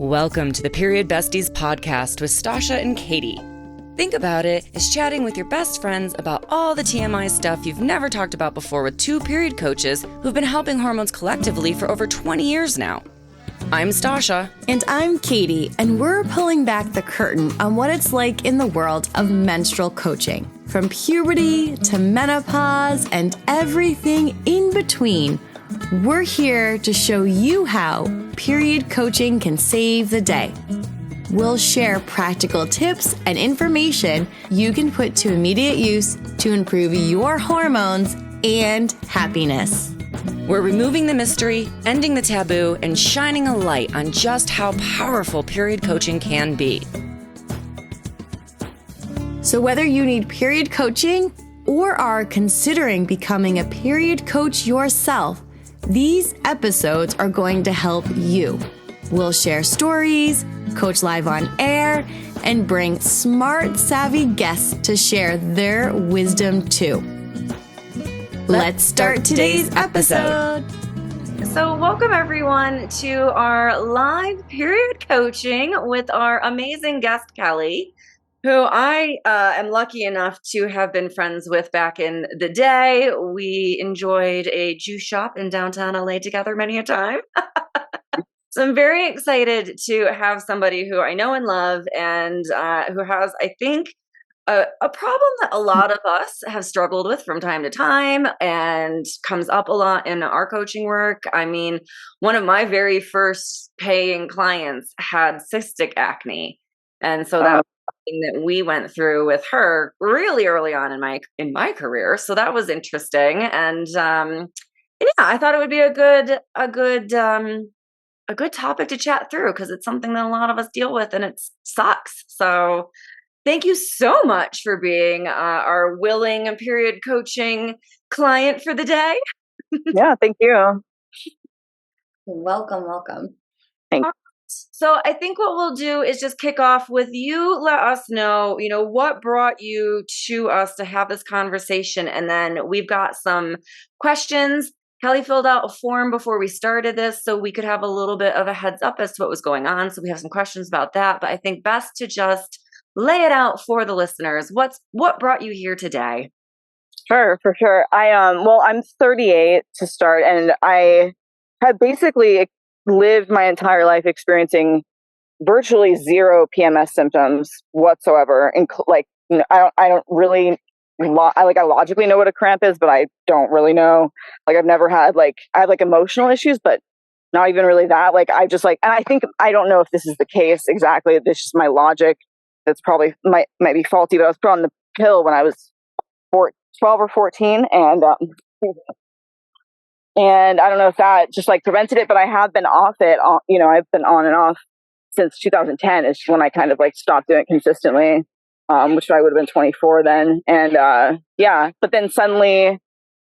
Welcome to the Period Besties podcast with Stasha and Katie. Think about it as chatting with your best friends about all the TMI stuff you've never talked about before with two period coaches who've been helping hormones collectively for over 20 years now. I'm Stasha. And I'm Katie, and we're pulling back the curtain on what it's like in the world of menstrual coaching. From puberty to menopause and everything in between, we're here to show you how period coaching can save the day. We'll share practical tips and information you can put to immediate use to improve your hormones and happiness. We're removing the mystery, ending the taboo, and shining a light on just how powerful period coaching can be. So whether you need period coaching or are considering becoming a period coach yourself, these episodes are going to help you. We'll share stories, coach live on air, and bring smart, savvy guests to share their wisdom too. Let's start today's episode. So welcome everyone to our live period coaching with our amazing guest, Kelly, who I am lucky enough to have been friends with back in the day. We enjoyed a juice shop in downtown LA together many a time. So I'm very excited to have somebody who I know and love and who has, I think, a problem that a lot of us have struggled with from time to time and comes up a lot in our coaching work. I mean, one of my very first paying clients had cystic acne. And so that was something that we went through with her really early on in my career. So that was interesting. And I thought it would be a good topic to chat through because it's something that a lot of us deal with and it sucks. So thank you so much for being our willing period coaching client for the day. Yeah, thank you. Welcome. Thanks. So I think what we'll do is just kick off with you. Let us know, what brought you to us to have this conversation. And then we've got some questions. Kelly filled out a form before we started this so we could have a little bit of a heads up as to what was going on. So we have some questions about that. But I think best to just lay it out for the listeners. What brought you here today? Sure, for sure. I'm 38 to start, and I had basically lived my entire life experiencing virtually zero PMS symptoms whatsoever. I don't really. I logically know what a cramp is, but I don't really know. I've never had I have emotional issues, but not even really that. And I think I don't know if this is the case exactly. This is my logic. That's probably might be faulty, but I was put on the pill when I was 12 or 14, and I don't know if that just prevented it, but I have been off it. I've been on and off since 2010 is when I kind of stopped doing it consistently, which I would have been 24 then. And but then suddenly,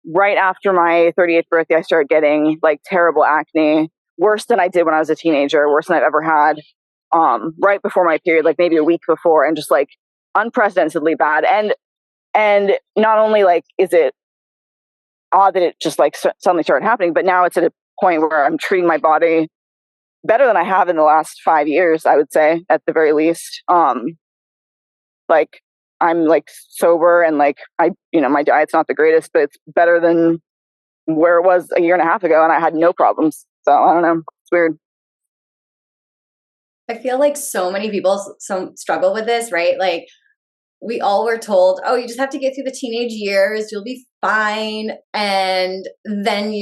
right after my 38th birthday, I started getting terrible acne, worse than I did when I was a teenager, worse than I've ever had. Right before my period, maybe a week before, and just unprecedentedly bad. And not only is it odd that it just suddenly started happening, but now it's at a point where I'm treating my body better than I have in the last 5 years, I would say, at the very least. I'm sober and my diet's not the greatest, but it's better than where it was a year and a half ago, and I had no problems. So I don't know. It's weird. I feel like so many people struggle with this, right? We all were told, oh, you just have to get through the teenage years, you'll be fine. And then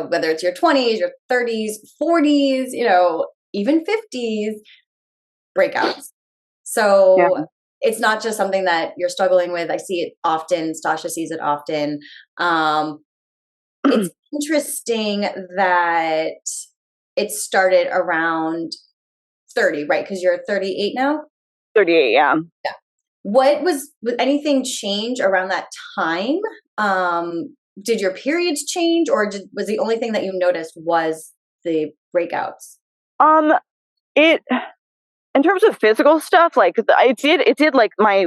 whether it's your 20s, your 30s, 40s, even 50s, breakouts. So It's not just something that you're struggling with. I see it often. Stasha sees it often. It's interesting that it started around 30, right? Because you're 38 now? 38, yeah. Yeah. Would anything change around that time? Did your periods change, or was the only thing that you noticed was the breakouts? In terms of physical stuff, it did my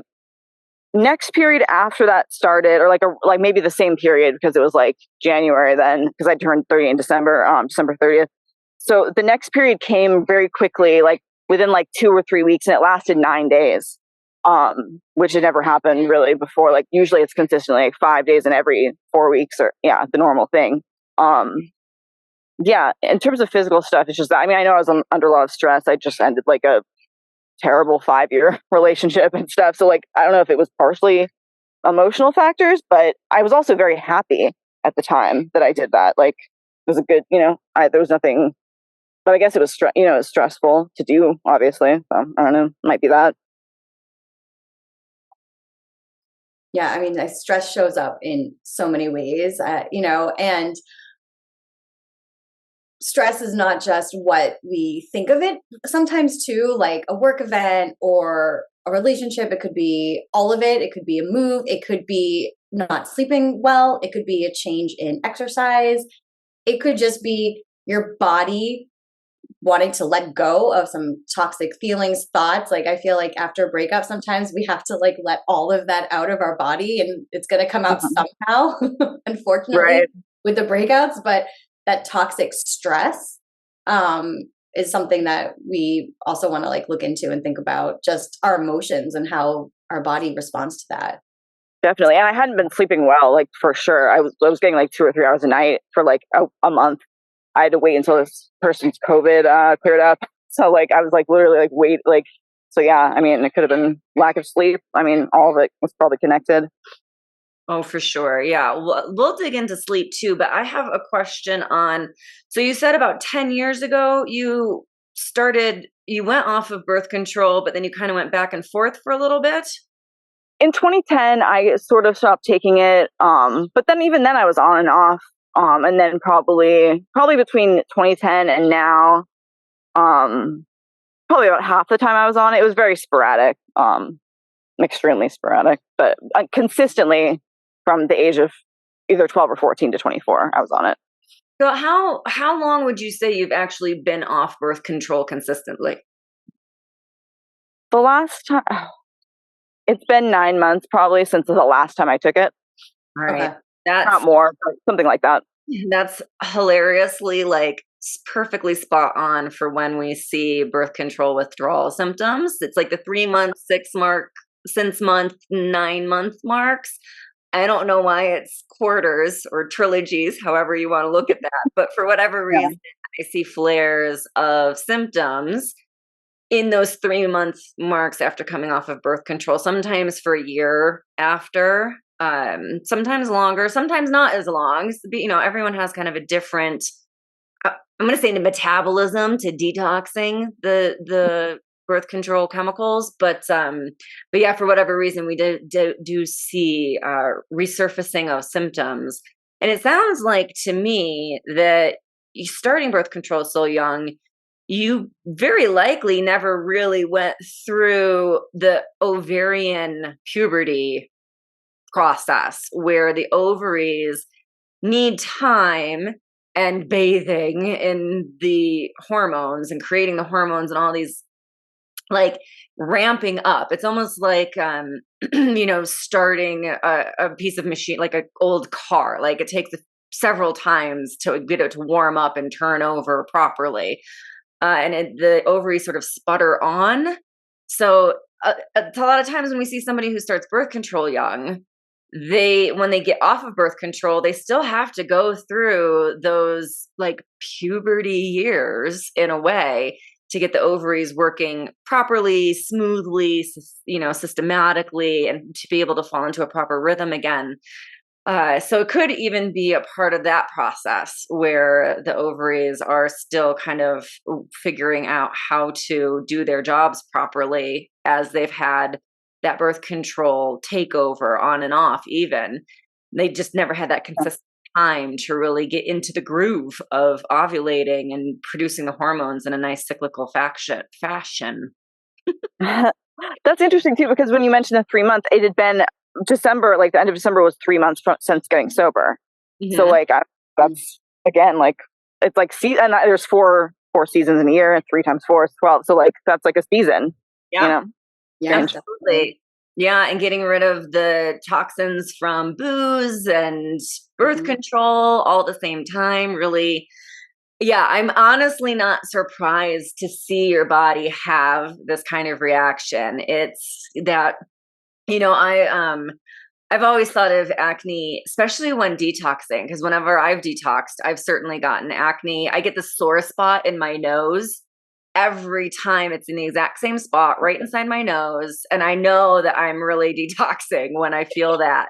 next period after that started, or maybe the same period, because it was January then, because I turned 30 in December 30th. So the next period came very quickly, like within like 2 or 3 weeks, and it lasted 9 days, which had never happened really before. Like usually it's consistently like 5 days in every 4 weeks, or the normal thing. In terms of physical stuff, it's just that, I mean, I know I was under a lot of stress. I just ended like a terrible 5-year relationship and stuff. So like, I don't know if it was partially emotional factors, but I was also very happy at the time that I did that. Like it was a good, there was nothing, but I guess it was, it was stressful to do, obviously. So I don't know, might be that. Yeah. I mean, stress shows up in so many ways, and stress is not just what we think of it sometimes too, like a work event or a relationship. It could be all of it. It could be a move. It could be not sleeping well. It could be a change in exercise. It could just be your body wanting to let go of some toxic feelings, thoughts. Like I feel like after a breakup, sometimes we have to like let all of that out of our body, and it's going to come out somehow, unfortunately, with the breakouts. But that toxic stress is something that we also want to like look into and think about, just our emotions and how our body responds to that. Definitely. And I hadn't been sleeping well, like for sure. I was getting like 2 or 3 hours a night for like a month. I had to wait until this person's COVID cleared up. So like I was like literally like wait, like, so yeah, I mean, it could have been lack of sleep. I mean, all of it was probably connected. Oh, for sure. Yeah. We'll dig into sleep too, but I have a question on, so you said about 10 years ago, you went off of birth control, but then you kind of went back and forth for a little bit. In 2010, I sort of stopped taking it. But then even then I was on and off. And then probably between 2010 and now, probably about half the time I was on it. It was very sporadic, extremely sporadic, but consistently from the age of either 12 or 14 to 24, I was on it. So how long would you say you've actually been off birth control consistently? The last time, it's been 9 months probably since the last time I took it. All right. Okay. That's not more, but something like that. That's hilariously like perfectly spot on for when we see birth control withdrawal symptoms. It's like the 3 month, 6 month, 9 month marks. I don't know why it's quarters or trilogies, however you want to look at that. But for whatever reason, I see flares of symptoms in those 3 month marks after coming off of birth control, sometimes for a year after, sometimes longer, sometimes not as long. Everyone has kind of a different, I'm going to say, the metabolism to detoxing the birth control chemicals, but yeah, for whatever reason, we do see resurfacing of symptoms. And it sounds like to me that you starting birth control so young, you very likely never really went through the ovarian puberty process where the ovaries need time and bathing in the hormones and creating the hormones and all these, like, ramping up. It's almost like, starting a piece of machine, like an old car. Like it takes several times to get it to warm up and turn over properly. The ovaries sort of sputter on. So a lot of times when we see somebody who starts birth control young, when they get off of birth control, they still have to go through those like puberty years in a way to get the ovaries working properly, smoothly, systematically, and to be able to fall into a proper rhythm again. So it could even be a part of that process where the ovaries are still kind of figuring out how to do their jobs properly as they've had that birth control takeover on and off. Even they just never had that consistent time to really get into the groove of ovulating and producing the hormones in a nice cyclical fashion. That's interesting too, because when you mentioned the 3 month, it had been December, like the end of December was 3 months since getting sober. Mm-hmm. So like that's again, like it's like and there's four seasons in a year, and 3 times 4 is 12. So like that's like a season. Yeah. Yeah, absolutely. Yeah, and getting rid of the toxins from booze and birth control all at the same time really Yeah, I'm honestly not surprised to see your body have this kind of reaction. It's that, I've always thought of acne, especially when detoxing, because whenever I've detoxed, I've certainly gotten acne. I get the sore spot in my nose every time. It's in the exact same spot right inside my nose. And I know that I'm really detoxing when I feel that.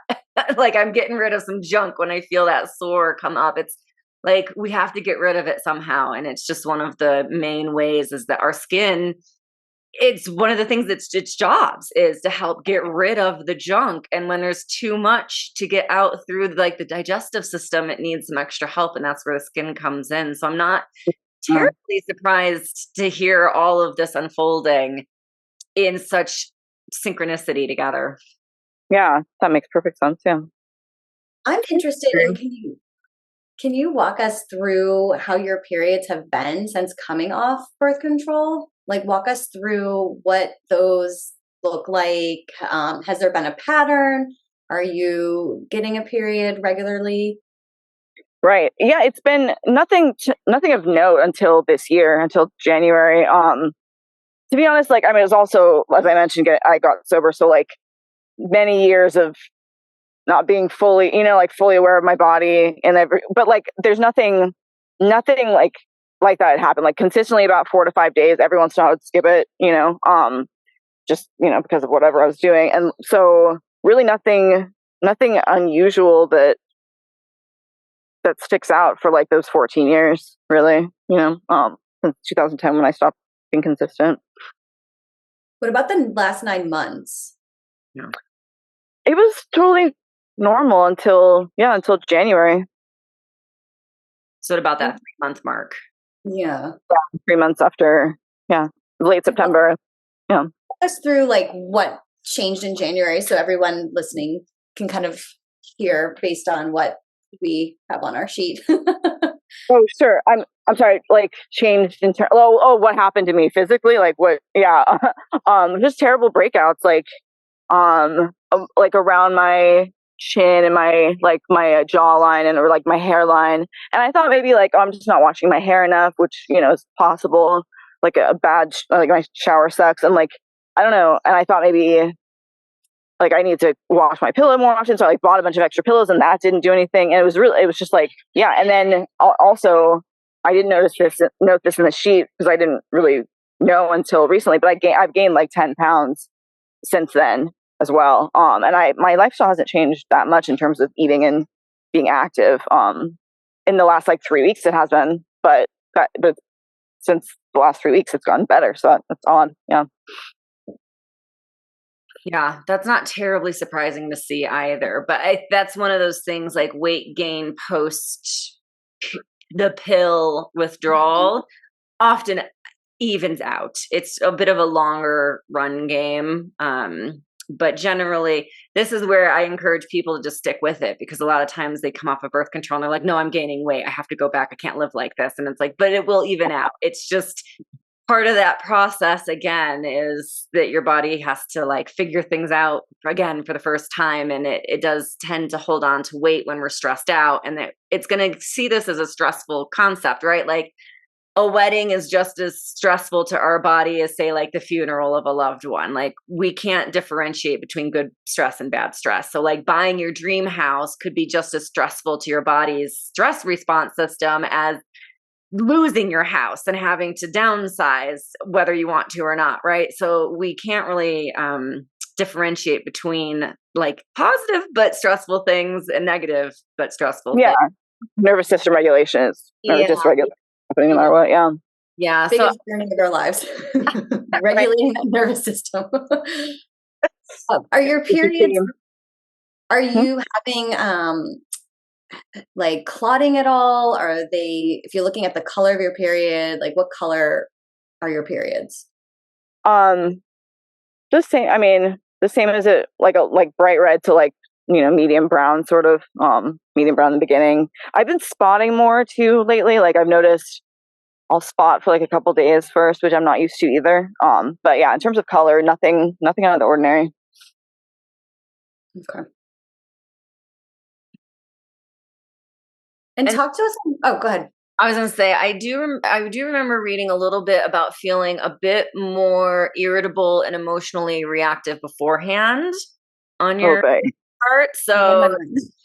Like I'm getting rid of some junk when I feel that sore come up. It's like we have to get rid of it somehow. And it's just one of the main ways is that our skin, it's one of the things that's its jobs is to help get rid of the junk. And when there's too much to get out through like the digestive system, it needs some extra help. And that's where the skin comes in. So I'm not terribly surprised to hear all of this unfolding in such synchronicity together. Yeah, that makes perfect sense. Yeah. I'm interested in can you walk us through how your periods have been since coming off birth control? Like walk us through what those look like. Has there been a pattern? Are you getting a period regularly? Right. Yeah, it's been nothing of note until this year, until January. To be honest, like, I mean, it was also, as I mentioned, I got sober. So like many years of not being fully, like fully aware of my body but like, there's nothing like that had happened, like consistently about 4 to 5 days. Every once in a while I would skip it, just, because of whatever I was doing. And so really nothing unusual that sticks out for like those 14 years, really, since 2010 when I stopped being consistent. What about the last 9 months? Yeah. It was totally normal until January. So at about that 3-month mark. Yeah. 3 months after, late September. Yeah. Walk us through like what changed in January so everyone listening can kind of hear based on what we have on our sheet. Oh, sure. I'm sorry, like changed in what happened to me physically? Like what? Yeah. Just terrible breakouts, like around my chin and my jawline and or like my hairline. And I thought maybe like, I'm just not washing my hair enough, which, is possible, like a bad, like my shower sucks. And like, I don't know. And I thought maybe like I need to wash my pillow more often. So I like bought a bunch of extra pillows and that didn't do anything. And it was just like, yeah. And then also I didn't note this in the sheet because I didn't really know until recently, but I've gained like 10 pounds since then as well. And my lifestyle hasn't changed that much in terms of eating and being active. In the last like 3 weeks it has been, but since the last 3 weeks it's gotten better. So that's odd. Yeah. Yeah, that's not terribly surprising to see either. But that's one of those things like weight gain post the pill withdrawal often evens out. It's a bit of a longer run game. But generally, this is where I encourage people to just stick with it because a lot of times they come off of birth control and they're like, no, I'm gaining weight. I have to go back. I can't live like this. And it's like, but it will even out. It's just part of that process again is that your body has to like figure things out again for the first time. And it does tend to hold on to weight when we're stressed out. And it's going to see this as a stressful concept, right? Like a wedding is just as stressful to our body as say like the funeral of a loved one. Like we can't differentiate between good stress and bad stress. So like buying your dream house could be just as stressful to your body's stress response system as losing your house and having to downsize whether you want to or not, right? So we can't really differentiate between like positive but stressful things and negative but stressful things. Nervous system regulation is dysregulation happening in our way. Yeah. Biggest journey of our lives. Regulating the nervous system. Are your periods, are you having like clotting at all? Are they, if you're looking at the color of your period, like what color are your periods? The same. I mean, the same as it like bright red to like medium brown, sort of medium brown in the beginning. I've been spotting more too lately. Like I've noticed I'll spot for like a couple days first, which I'm not used to either. But yeah, in terms of color, nothing out of the ordinary. Okay. And talk to us. Oh, go ahead. I was going to say, I do remember reading a little bit about feeling a bit more irritable and emotionally reactive beforehand on your part. So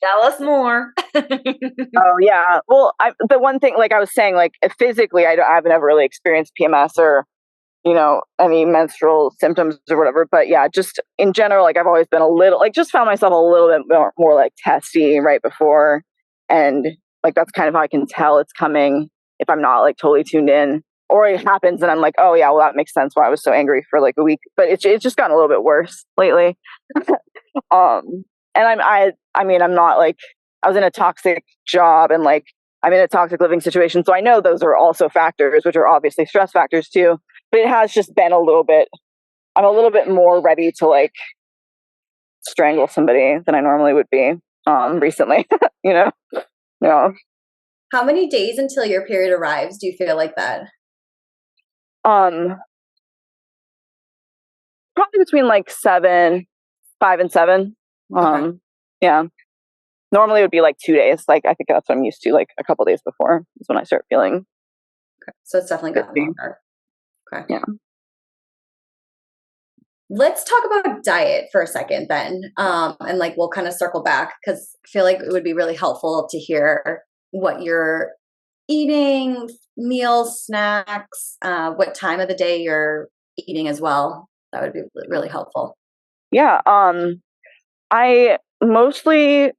tell us more. Oh yeah. Well, the one thing, like I was saying, like physically, I've never really experienced PMS or, you know, any menstrual symptoms or whatever. But yeah, just in general, like I've always been a little, like just found myself a little bit more like testy right before. And like, that's kind of how I can tell it's coming if I'm not like totally tuned in, or it happens and I'm like, oh yeah, well that makes sense why I was so angry for like a week. But it's just gotten a little bit worse lately. And I mean, I'm not like, I was in a toxic job and like, I'm in a toxic living situation. So I know those are also factors, which are obviously stress factors too. But it has just been I'm a little bit more ready to like strangle somebody than I normally would be recently, you know? Yeah. How many days until your period arrives do you feel like that? Probably between like 5 and 7. Okay. Yeah. Normally it would be like 2 days. Like I think that's what I'm used to. Like a couple days before is when I start feeling. Okay. So it's definitely gotten longer. Okay. Yeah. Let's talk about diet for a second then. And like we'll kind of circle back because I feel like it would be really helpful to hear what you're eating, meals, snacks, what time of the day you're eating as well. That would be really helpful. Yeah. I mostly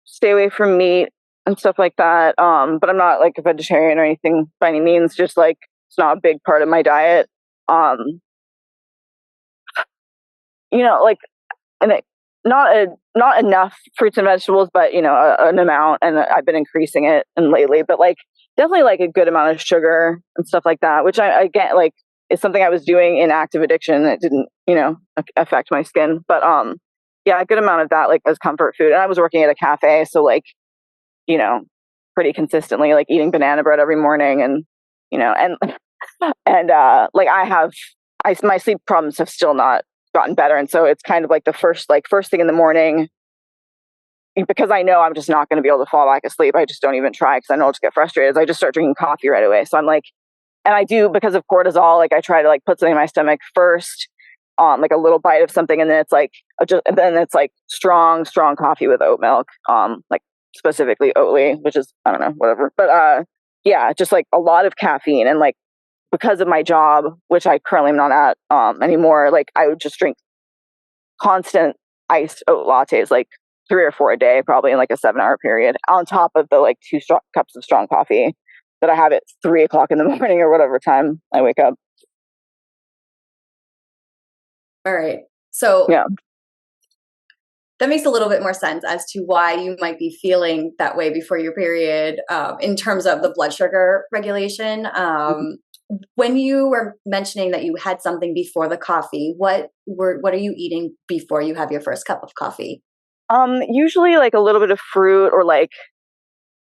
stay away from meat and stuff like that. But I'm not like a vegetarian or anything by any means. Just like it's not a big part of my diet. You know, like, and not enough fruits and vegetables, but you know, an amount, and I've been increasing it and lately. But like, definitely like a good amount of sugar and stuff like that, which I get like is something I was doing in active addiction that didn't, you know, affect my skin. But yeah, a good amount of that like as comfort food. And I was working at a cafe, so like, you know, pretty consistently like eating banana bread every morning, and you know, and like my sleep problems have still not gotten better, and so it's kind of like the first thing in the morning, because I know I'm just not going to be able to fall back asleep. I just don't even try because I know I'll just get frustrated. I just start drinking coffee right away. So I'm like, and I do, because of cortisol, like I try to like put something in my stomach first, like a little bite of something, and then it's like and then it's like strong coffee with oat milk, like specifically Oatly, which is, I don't know, whatever. But yeah, just like a lot of caffeine. And like, because of my job, which I currently am not at anymore, like I would just drink constant iced oat lattes, like 3 or 4 a day, probably in like a 7-hour period, on top of the like 2 cups of strong coffee that I have at 3 o'clock in the morning or whatever time I wake up. All right. So yeah, that makes a little bit more sense as to why you might be feeling that way before your period, in terms of the blood sugar regulation. When you were mentioning that you had something before the coffee, what are you eating before you have your first cup of coffee? Usually like a little bit of fruit, or like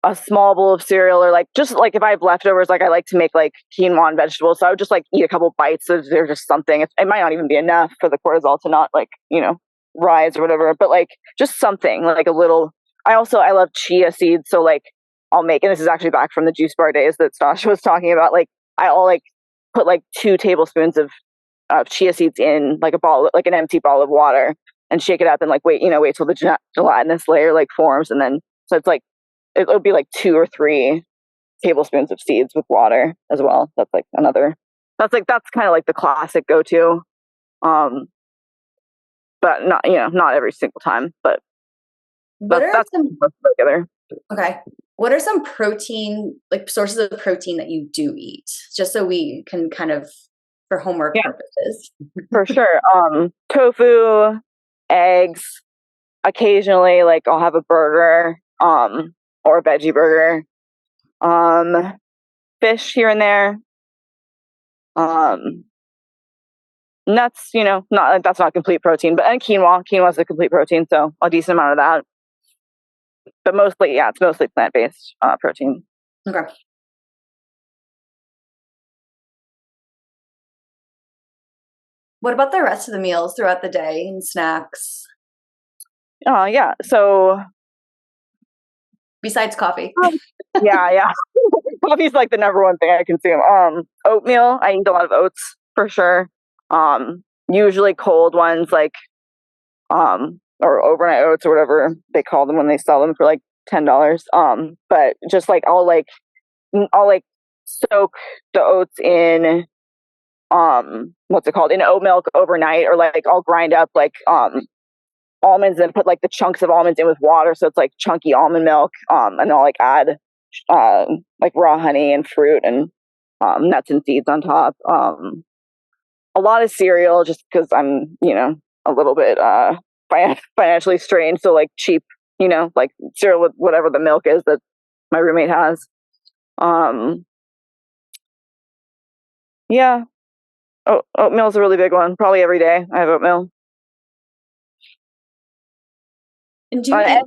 a small bowl of cereal, or like just like if I have leftovers, like I like to make like quinoa and vegetables. So I would just like eat a couple bites of, there's just something. It might not even be enough for the cortisol to not like, you know, rise or whatever, but like just something like a little. I love chia seeds. So like I'll make, and this is actually back from the juice bar days that Stasha was talking about, like I'll like put like 2 tablespoons of chia seeds in like a ball, like an empty ball of water, and shake it up and like wait till the gelatinous layer like forms. And then, so it's like, it'll be like 2 or 3 tablespoons of seeds with water as well. That's kind of like the classic go-to. But not, you know, not every single time, but that's regular. Okay. What are some protein, like sources of protein that you do eat, just so we can kind of, for homework purposes? For sure. Tofu, eggs, occasionally like I'll have a burger, or a veggie burger, fish here and there, nuts, you know, that's not complete protein, but, and quinoa is a complete protein, so a decent amount of that. But mostly, yeah, it's mostly plant-based protein. Okay. What about the rest of the meals throughout the day and snacks? Yeah. So besides coffee. yeah. Coffee's like the number one thing I consume. Oatmeal. I eat a lot of oats for sure. Usually cold ones, like or overnight oats or whatever they call them when they sell them for like $10. But just like I'll soak the oats in what's it called, in oat milk overnight, or like I'll grind up like almonds and put like the chunks of almonds in with water, so it's like chunky almond milk, and I'll like add like raw honey and fruit and nuts and seeds on top. A lot of cereal, just because I'm a little bit financially strained, so like cheap like cereal with whatever the milk is that my roommate has. Yeah. Oatmeal is a really big one. Probably every day I have oatmeal. And and I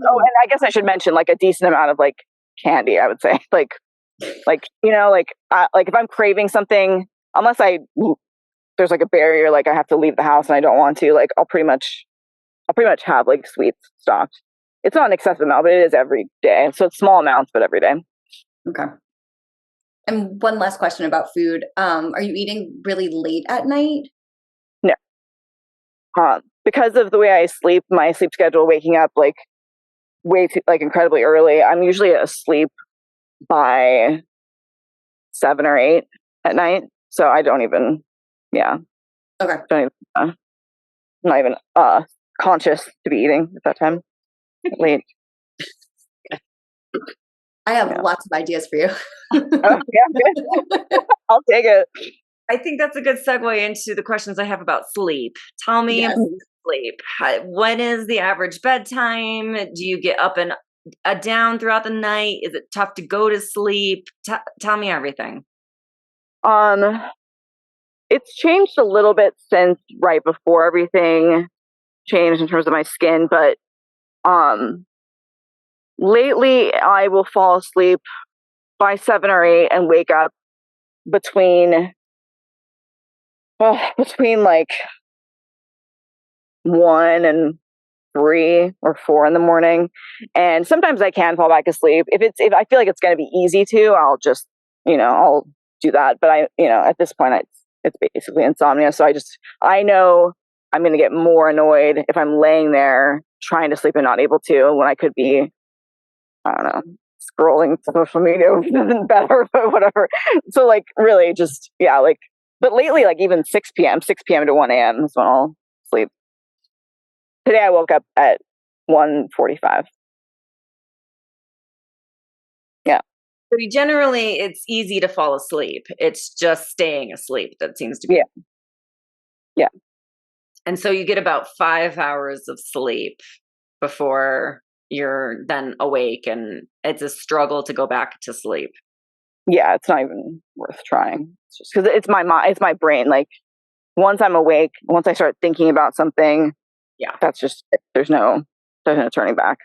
guess I should mention like a decent amount of like candy, I would say. like if I'm craving something, unless there's like a barrier, like I have to leave the house and I don't want to, like I'll pretty much have like sweets stocked. It's not an excessive amount, but it is every day. So it's small amounts, but every day. Okay. And one last question about food. Are you eating really late at night? No. Because of the way I sleep, my sleep schedule, waking up like way too, like incredibly early. I'm usually asleep by 7 or 8 at night. So I don't even, Okay. I'm not even conscious to be eating at that time. Late. I have lots of ideas for you. Good. I'll take it. I think that's a good segue into the questions I have about sleep. Tell me about sleep. When is the average bedtime? Do you get up and down throughout the night? Is it tough to go to sleep? Tell me everything. It's changed a little bit since right before everything changed in terms of my skin, but lately I will fall asleep by 7 or 8 and wake up between like 1 and 3 or 4 in the morning. And sometimes I can fall back asleep. If I feel like it's going to be easy to, I'll just, I'll do that. But at this point it's basically insomnia. So I know I'm going to get more annoyed if I'm laying there trying to sleep and not able to, when I could be, I don't know, scrolling social media, which isn't better, but whatever. So like really just, but lately, like even 6 p.m. to 1 a.m. is when I'll sleep. Today I woke up at 1:45. Yeah. So generally it's easy to fall asleep. It's just staying asleep that seems to be. Yeah. And so you get about 5 hours of sleep before you're then awake, and it's a struggle to go back to sleep. Yeah, it's not even worth trying. It's just because it's my brain. Like once I'm awake, once I start thinking about something, that's just it. There's no turning back.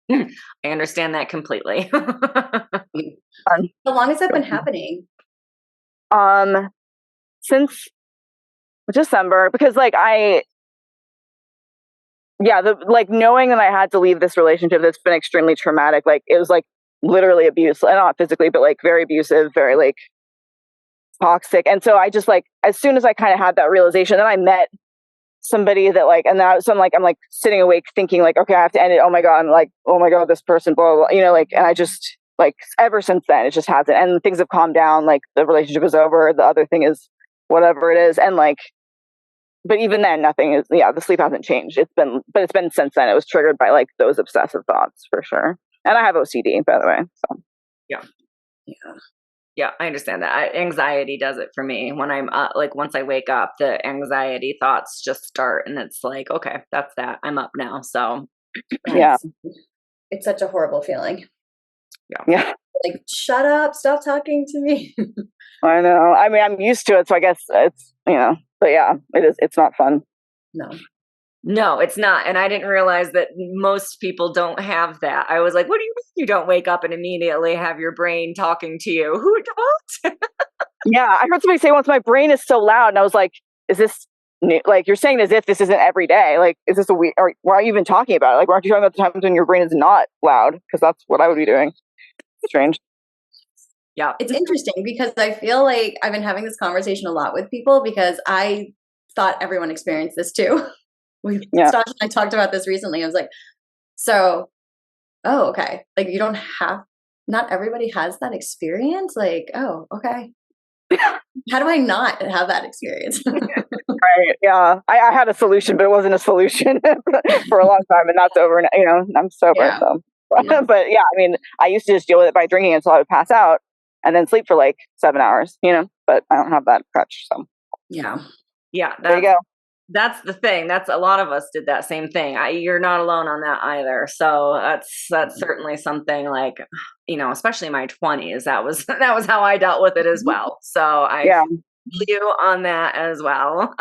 I understand that completely. How long has that been happening? Since December, because knowing that I had to leave this relationship that's been extremely traumatic, like it was like literally abuse, not physically, but like very abusive, very like toxic. And so I just like, as soon as I kind of had that realization, then I met somebody that like, and now so I'm like sitting awake thinking like, okay, I have to end it. Oh my God. I'm like, oh my God, this person, blah, blah, blah, and I just like, ever since then, it just hasn't. And things have calmed down. Like the relationship is over. The other thing is whatever it is. And like, but even then, nothing is, the sleep hasn't changed. It's been since then. It was triggered by like those obsessive thoughts for sure. And I have OCD, by the way. So yeah, I understand that. Anxiety does it for me. When I'm like, once I wake up, the anxiety thoughts just start, and it's like, okay, that's that. I'm up now. So it's such a horrible feeling. Yeah. Like, shut up, stop talking to me. I know. I mean, I'm used to it, so I guess it's, but yeah, it is. It's not fun. No, it's not. And I didn't realize that most people don't have that. I was like, what do you mean you don't wake up and immediately have your brain talking to you? Who don't? Yeah, I heard somebody say once, my brain is so loud. And I was like, is this new? Like, you're saying as if this isn't every day. Like, is this or why are you even talking about it? Like, why aren't you talking about the times when your brain is not loud? Because that's what I would be doing. Strange. Yeah. It's interesting because I feel like I've been having this conversation a lot with people because I thought everyone experienced this too. Stasha and I talked about this recently. I was like, so, oh, okay. Like not everybody has that experience. Like, oh, okay. How do I not have that experience? Right. Yeah. I had a solution, but it wasn't a solution for a long time, and that's over. I'm sober. Yeah. So, but yeah, I mean, I used to just deal with it by drinking until I would pass out and then sleep for like 7 hours, but I don't have that crutch. So, yeah. There you go. That's the thing. That's a lot of us did that same thing. You're not alone on that either. So that's certainly something like, especially in my 20s, that was how I dealt with it as well. So I feel you on that as well.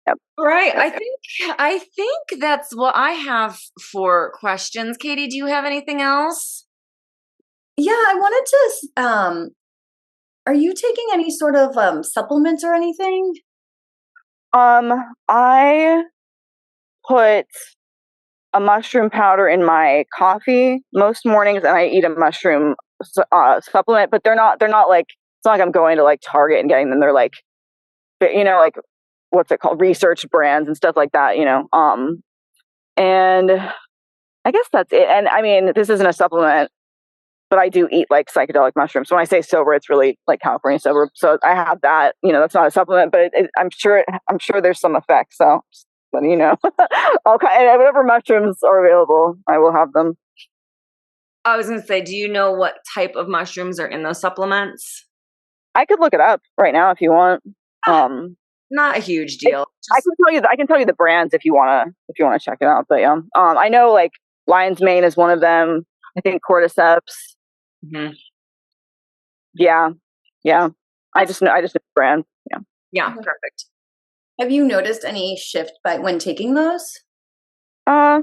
Yep. Right. Yep. I think that's what I have for questions. Katie, do you have anything else? Yeah, I wanted to are you taking any sort of supplements or anything? I put a mushroom powder in my coffee most mornings, and I eat a mushroom supplement. But they're not like, it's not like I'm going to like Target and getting them. They're like, like, what's it called, research brands and stuff like that. And I guess that's it. And I mean, this isn't a supplement, but I do eat like psychedelic mushrooms. So when I say sober, it's really like California sober. So I have that. That's not a supplement, but I'm sure there's some effect. So, but whatever mushrooms are available, I will have them. I was going to say, do you know what type of mushrooms are in those supplements? I could look it up right now if you want. Not a huge deal. I can tell you the brands if you wanna check it out. But yeah, I know like lion's mane is one of them. I think cordyceps. Mm-hmm. Yeah. I just know the brand. Yeah. Yeah. Perfect. Have you noticed any shift when taking those? No.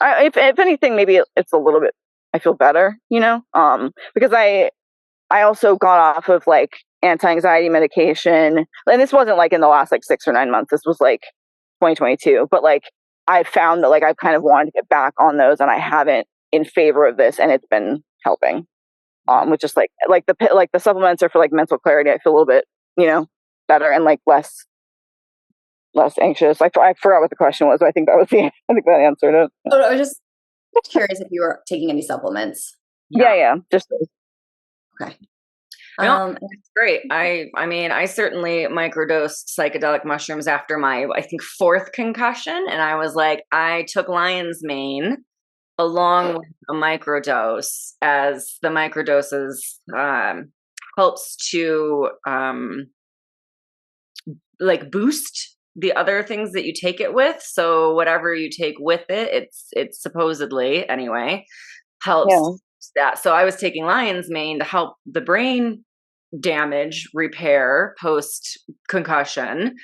If anything, maybe it's a little bit. I feel better, because I also got off of like anti-anxiety medication, and this wasn't like in the last like 6 or 9 months. This was like 2022. But like I found that like I've kind of wanted to get back on those, and I haven't, in favor of this, and it's been helping. Which is like the supplements are for like mental clarity. I feel a little bit, better and like less anxious. I forgot what the question was, but I think that that answered it. Oh, I was just curious if you were taking any supplements. Yeah. Just okay. That's great. I mean, I certainly microdosed psychedelic mushrooms after my, I think, 4th concussion. And I was like, I took lion's mane along with a microdose, as the microdoses helps to like boost the other things that you take it with. So whatever you take with it, it's supposedly anyway helps that. So I was taking lion's mane to help the brain damage repair post concussion.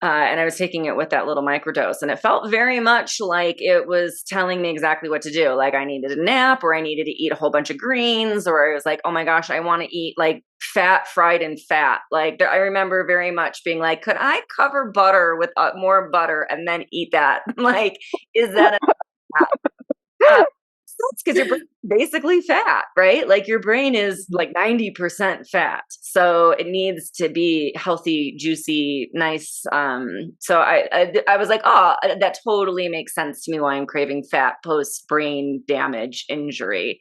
And I was taking it with that little microdose, and it felt very much like it was telling me exactly what to do. Like I needed a nap, or I needed to eat a whole bunch of greens, or I was like, oh my gosh, I want to eat like fat fried in fat. Like I remember very much being like, could I cover butter with more butter and then eat that? Like, is that because your brain is basically fat, right? Like your brain is like 90% fat. So it needs to be healthy, juicy, nice. So I was like, oh, that totally makes sense to me why I'm craving fat post brain damage injury.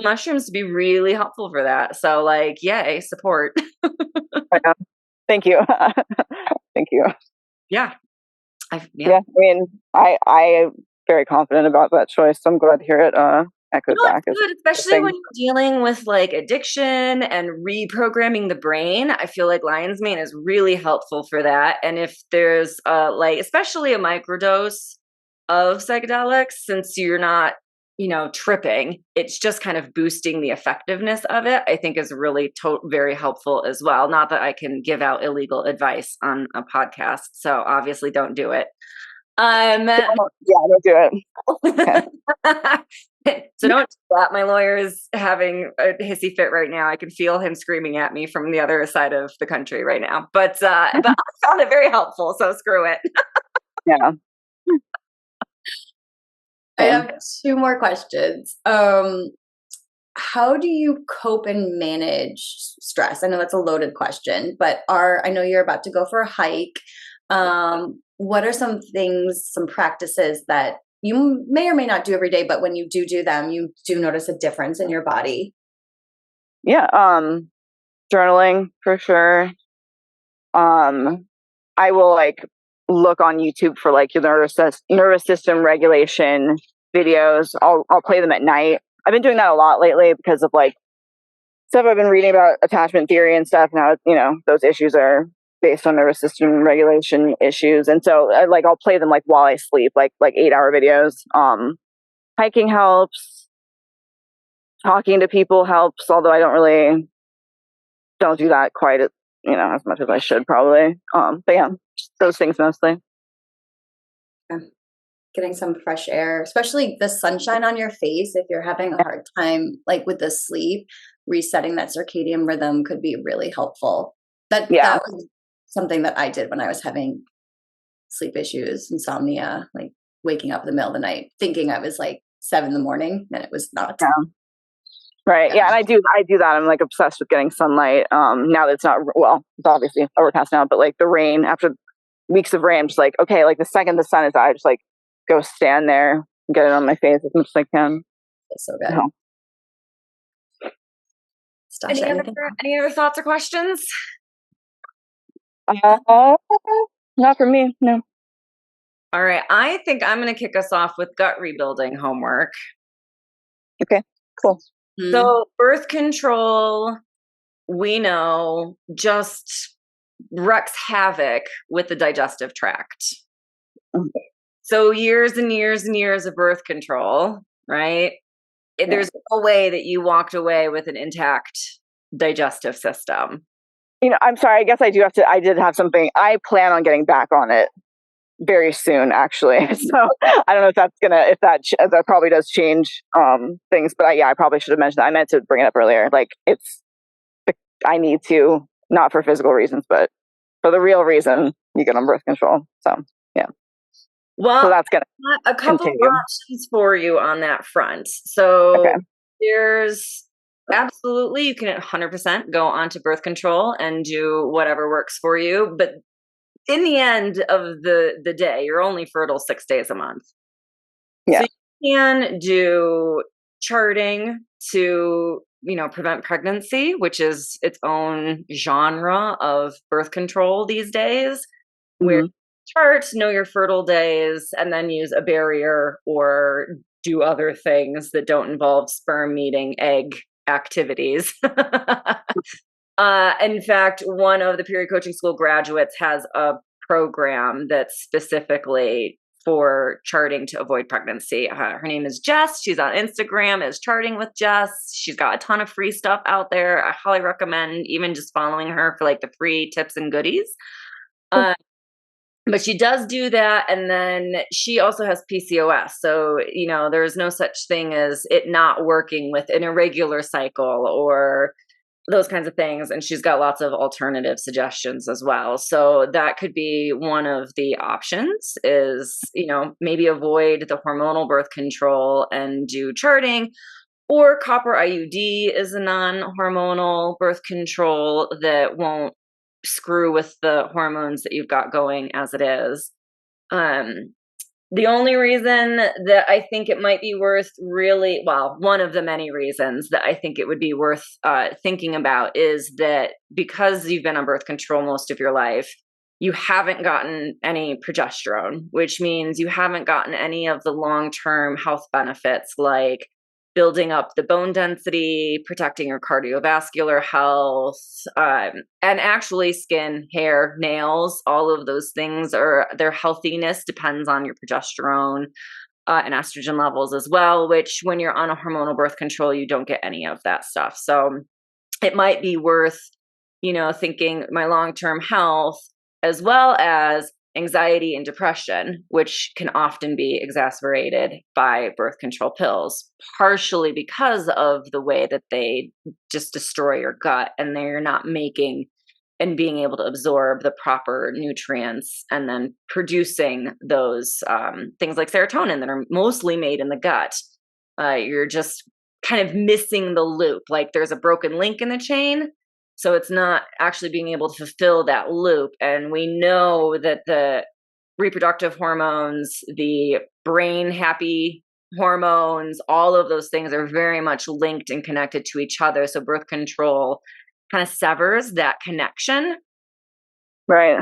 Mushrooms to be really helpful for that. So like, yay, support. Thank you. Thank you. Yeah. I mean, I very confident about that choice. So I'm glad to hear it echoed back. Good, especially when you're dealing with like addiction and reprogramming the brain. I feel like lion's mane is really helpful for that. And if there's like, especially a microdose of psychedelics, since you're not, tripping, it's just kind of boosting the effectiveness of it, I think is really very helpful as well. Not that I can give out illegal advice on a podcast. So obviously don't do it. Don't do it. Okay. So don't do that. My lawyer is having a hissy fit right now. I can feel him screaming at me from the other side of the country right now. But I found it very helpful. So screw it. Yeah. I have 2 more questions. how do you cope and manage stress? I know that's a loaded question, but I know you're about to go for a hike. What are some things, some practices that you may or may not do every day, but when you do them, you do notice a difference in your body? Yeah. Journaling for sure. I will like look on YouTube for like your nervous system regulation videos. I'll play them at night. I've been doing that a lot lately because of like stuff I've been reading about attachment theory and stuff. Now, those issues are based on nervous system regulation issues. And so I'll play them like while I sleep, like 8-hour videos. Hiking helps. Talking to people helps, although I don't do that quite as much as I should probably. But yeah, those things mostly. Getting some fresh air, especially the sunshine on your face. If you're having a hard time, like with the sleep, resetting that circadian rhythm could be really helpful. That was something that I did when I was having sleep issues, insomnia, like waking up in the middle of the night, thinking I was like 7 in the morning, and it was not. Yeah. Right. Yeah. And I do that. I'm like obsessed with getting sunlight. Now that it's not, it's obviously overcast now, but like the rain, after weeks of rain, I'm just like, okay, like the second the sun is out, I just like go stand there and get it on my face as much as I can. It's so good. Any other thoughts or questions? Not for me. No. All right. I think I'm going to kick us off with gut rebuilding homework. Okay, cool. So birth control, we know, just wreaks havoc with the digestive tract. Okay. So years and years and years of birth control, right? Yeah. There's no way that you walked away with an intact digestive system. I'm sorry. I guess I did have something. I plan on getting back on it very soon, actually. So I don't know if that probably does change things, but I probably should have mentioned that. I meant to bring it up earlier. Like I need to, not for physical reasons, but for the real reason you get on birth control. So yeah. Well, so that's gonna a couple continue. of options for you on that front. So there's absolutely, you can 100% go onto birth control and do whatever works for you, but in the end of the day, you're only fertile 6 days a month. Yeah. So you can do charting to, prevent pregnancy, which is its own genre of birth control these days, where chart, know your fertile days, and then use a barrier or do other things that don't involve sperm meeting egg activities. In fact, one of the period coaching school graduates has a program that's specifically for charting to avoid pregnancy. Her name is Jess. She's on Instagram as Charting with Jess. She's got a ton of free stuff out there. I highly recommend even just following her for like the free tips and goodies. But she does do that. And then she also has PCOS. So, there's no such thing as it not working with an irregular cycle or those kinds of things. And she's got lots of alternative suggestions as well. So that could be one of the options is, maybe avoid the hormonal birth control and do charting. Or copper IUD is a non-hormonal birth control that won't screw with the hormones that you've got going as it is. The only reason that I think it might be worth one of the many reasons that I think it would be worth thinking about is that because you've been on birth control most of your life, you haven't gotten any progesterone, which means you haven't gotten any of the long-term health benefits like building up the bone density, protecting your cardiovascular health, and actually skin, hair, nails, all of those things their healthiness depends on your progesterone and estrogen levels as well, which when you're on a hormonal birth control, you don't get any of that stuff. So it might be worth, thinking my long-term health as well as anxiety and depression, which can often be exacerbated by birth control pills, partially because of the way that they just destroy your gut and they're not making and being able to absorb the proper nutrients and then producing those things like serotonin that are mostly made in the gut. You're just kind of missing the loop. Like there's a broken link in the chain. So it's not actually being able to fulfill that loop. And we know that the reproductive hormones, the brain happy hormones, all of those things are very much linked and connected to each other. So birth control kind of severs that connection. Right.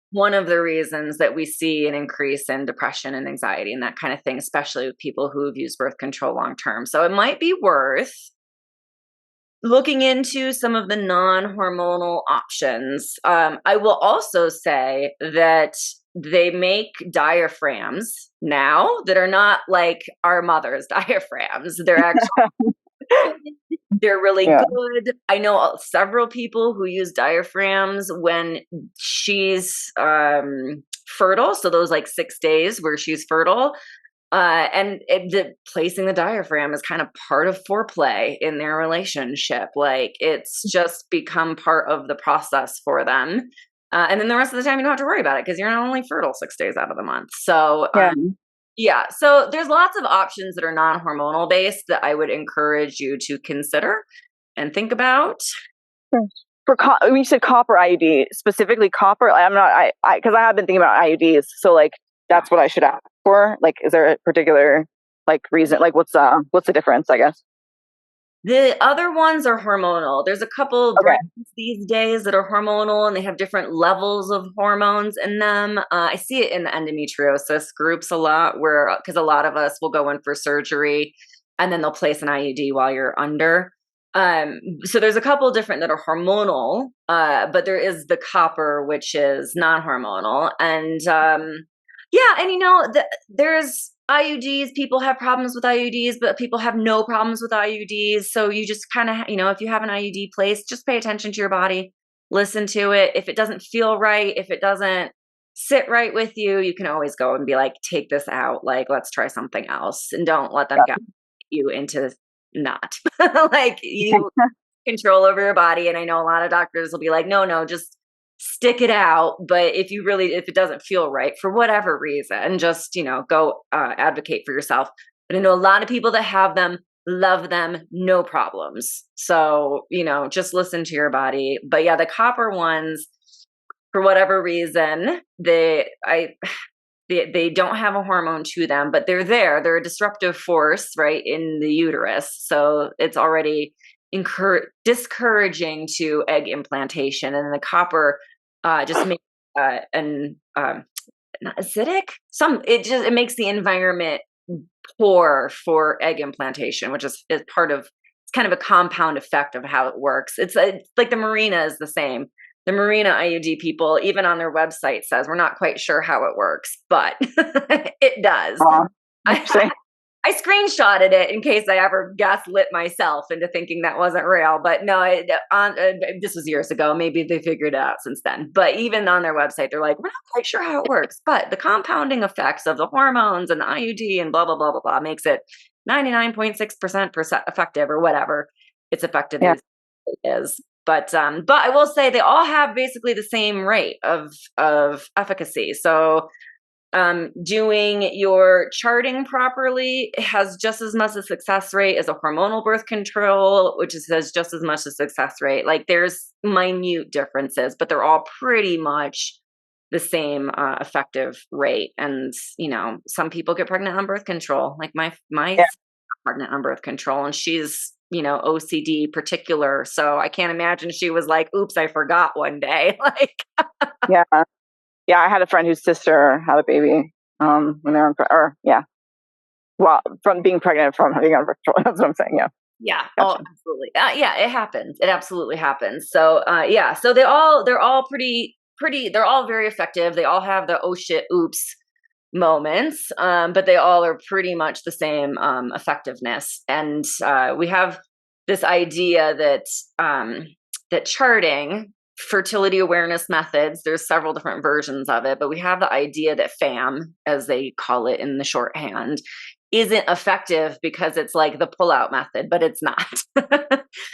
One of the reasons that we see an increase in depression and anxiety and that kind of thing, especially with people who have used birth control long term. So it might be worth looking into some of the non-hormonal options. I will also say that they make diaphragms now that are not like our mother's diaphragms. They're actually they're really good. I know several people who use diaphragms when she's fertile. So those like 6 days where she's fertile. Placing the diaphragm is kind of part of foreplay in their relationship. Like it's just become part of the process for them. And then the rest of the time you don't have to worry about it because you're not only fertile 6 days out of the month. So so there's lots of options that are non-hormonal based that I would encourage you to consider and think about. For when you said copper IUD, specifically copper, because I have been thinking about IUDs. So like that's what I should ask for. Like, is there a particular like reason? Like, what's the difference? I guess the other ones are hormonal. There's a couple brands these days that are hormonal, and they have different levels of hormones in them. I see it in the endometriosis groups a lot, where because a lot of us will go in for surgery, and then they'll place an IUD while you're under. So there's a couple different that are hormonal, but there is the copper, which is non-hormonal, and there's IUDs. People have problems with IUDs, but people have no problems with IUDs. So you just kind of, if you have an IUD placed, just pay attention to your body, listen to it. If it doesn't feel right, if it doesn't sit right with you, you can always go and be like, take this out. Like, let's try something else, and don't let them get you into not like you control over your body. And I know a lot of doctors will be like, no, just stick it out. But if it doesn't feel right for whatever reason, just, go advocate for yourself. But I know a lot of people that have them, love them, no problems. So, just listen to your body. But yeah, the copper ones, for whatever reason, they don't have a hormone to them, but they're there. They're a disruptive force, right, in the uterus. So it's already discouraging to egg implantation. And the copper just makes not acidic. It makes the environment poor for egg implantation, which is part of, it's kind of a compound effect of how it works. It's like the Mirena is the same. The Mirena IUD people, even on their website, says we're not quite sure how it works, but it does. I screenshotted it in case I ever gaslit myself into thinking that wasn't real. But no, this was years ago. Maybe they figured it out since then. But even on their website, they're like, we're not quite sure how it works. But the compounding effects of the hormones and the IUD and blah, blah, blah, blah, blah makes it 99.6% effective or whatever its effectiveness is. But I will say they all have basically the same rate of efficacy. So doing your charting properly has just as much a success rate as a hormonal birth control, which has just as much a success rate. Like there's minute differences, but they're all pretty much the same effective rate. And some people get pregnant on birth control. Like my pregnant on birth control, and she's OCD particular. So I can't imagine she was like, oops, I forgot one day. Like, yeah. I had a friend whose sister had a baby when they were well, from being pregnant from having on birth control. That's what I'm saying. Yeah. Gotcha. Oh, absolutely. It happens. It absolutely happens. So so they're all pretty, they're all very effective. They all have the oh shit, oops moments, but they all are pretty much the same effectiveness. And we have this idea that charting, fertility awareness methods, there's several different versions of it, but we have the idea that FAM, as they call it in the shorthand, isn't effective because it's like the pull-out method, but it's not.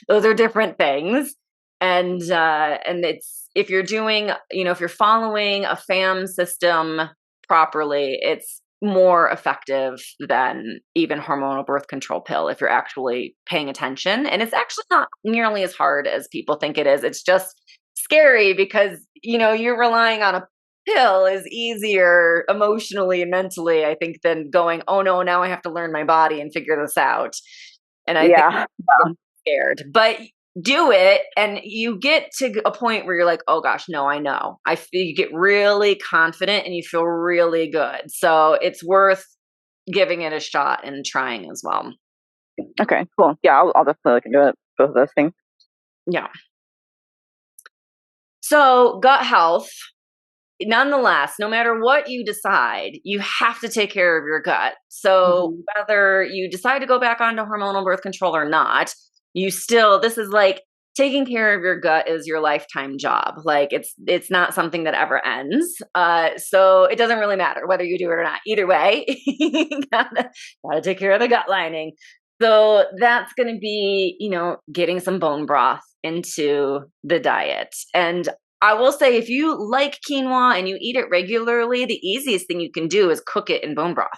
Those are different things. And it's, if you're doing, if you're following a FAM system properly, it's more effective than even hormonal birth control pill if you're actually paying attention. And it's actually not nearly as hard as people think it is. It's just scary because, you're relying on a pill is easier emotionally and mentally, I think, than going, oh no, now I have to learn my body and figure this out. And I think I'm scared, but do it. And you get to a point where you're like, oh gosh, no, I know. You get really confident and you feel really good. So it's worth giving it a shot and trying as well. Okay, cool. Yeah, I'll definitely look into it, both of those things. Yeah. So gut health, nonetheless, no matter what you decide, you have to take care of your gut. So whether you decide to go back onto hormonal birth control or not, this is like taking care of your gut is your lifetime job. Like it's not something that ever ends. So it doesn't really matter whether you do it or not. Either way, you gotta take care of the gut lining. So that's going to be, getting some bone broth into the diet. And I will say, if you like quinoa and you eat it regularly, the easiest thing you can do is cook it in bone broth.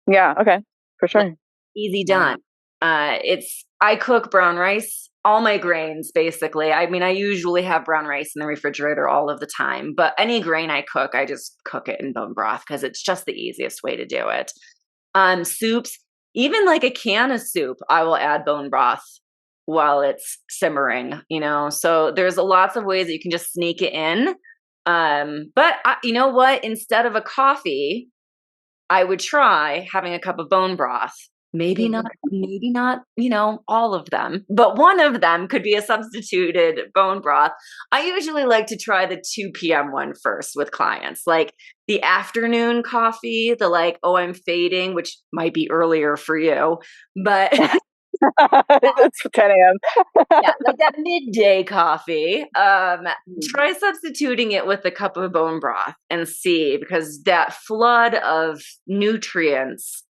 Yeah. Okay. For sure. Easy done. I cook brown rice, all my grains, basically. I mean, I usually have brown rice in the refrigerator all of the time, but any grain I cook, I just cook it in bone broth because it's just the easiest way to do it. Soups, even like a can of soup, I will add bone broth while it's simmering, so there's lots of ways that you can just sneak it in. But you know what? Instead of a coffee, I would try having a cup of bone broth. Maybe not, all of them, but one of them could be a substituted bone broth. I usually like to try the 2 p.m. one first with clients, like the afternoon coffee, the like, oh, I'm fading, which might be earlier for you, but it's 10 a.m. yeah, like that midday coffee. Try substituting it with a cup of bone broth and see, because that flood of nutrients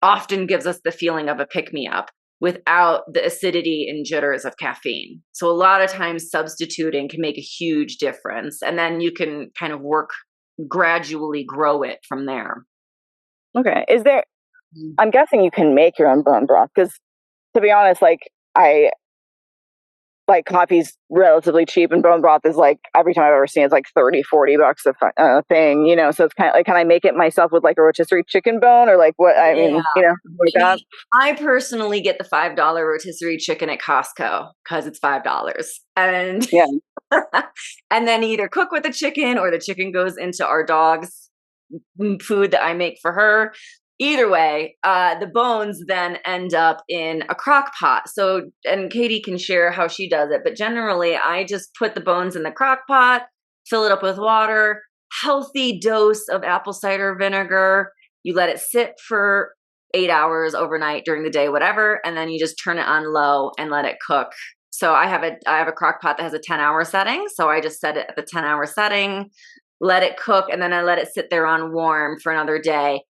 often gives us the feeling of a pick-me-up without the acidity and jitters of caffeine. So a lot of times substituting can make a huge difference. And then you can kind of gradually grow it from there. Okay. I'm guessing you can make your own bone broth, because to be honest, coffee's relatively cheap and bone broth is like, every time I've ever seen it's like $30-$40 a thing, so it's kind of like, can I make it myself with like a rotisserie chicken bone or like what? I mean, like that. I personally get the $5 rotisserie chicken at Costco because it's $5, and and then either cook with the chicken or the chicken goes into our dog's food that I make for her. Either way, the bones then end up in a crock pot. So, and Katie can share how she does it, but generally I just put the bones in the crock pot, fill it up with water, healthy dose of apple cider vinegar. You let it sit for 8 hours overnight during the day, whatever, and then you just turn it on low and let it cook. So I have a crock pot that has a 10-hour setting. So I just set it at the 10-hour setting, let it cook, and then I let it sit there on warm for another day.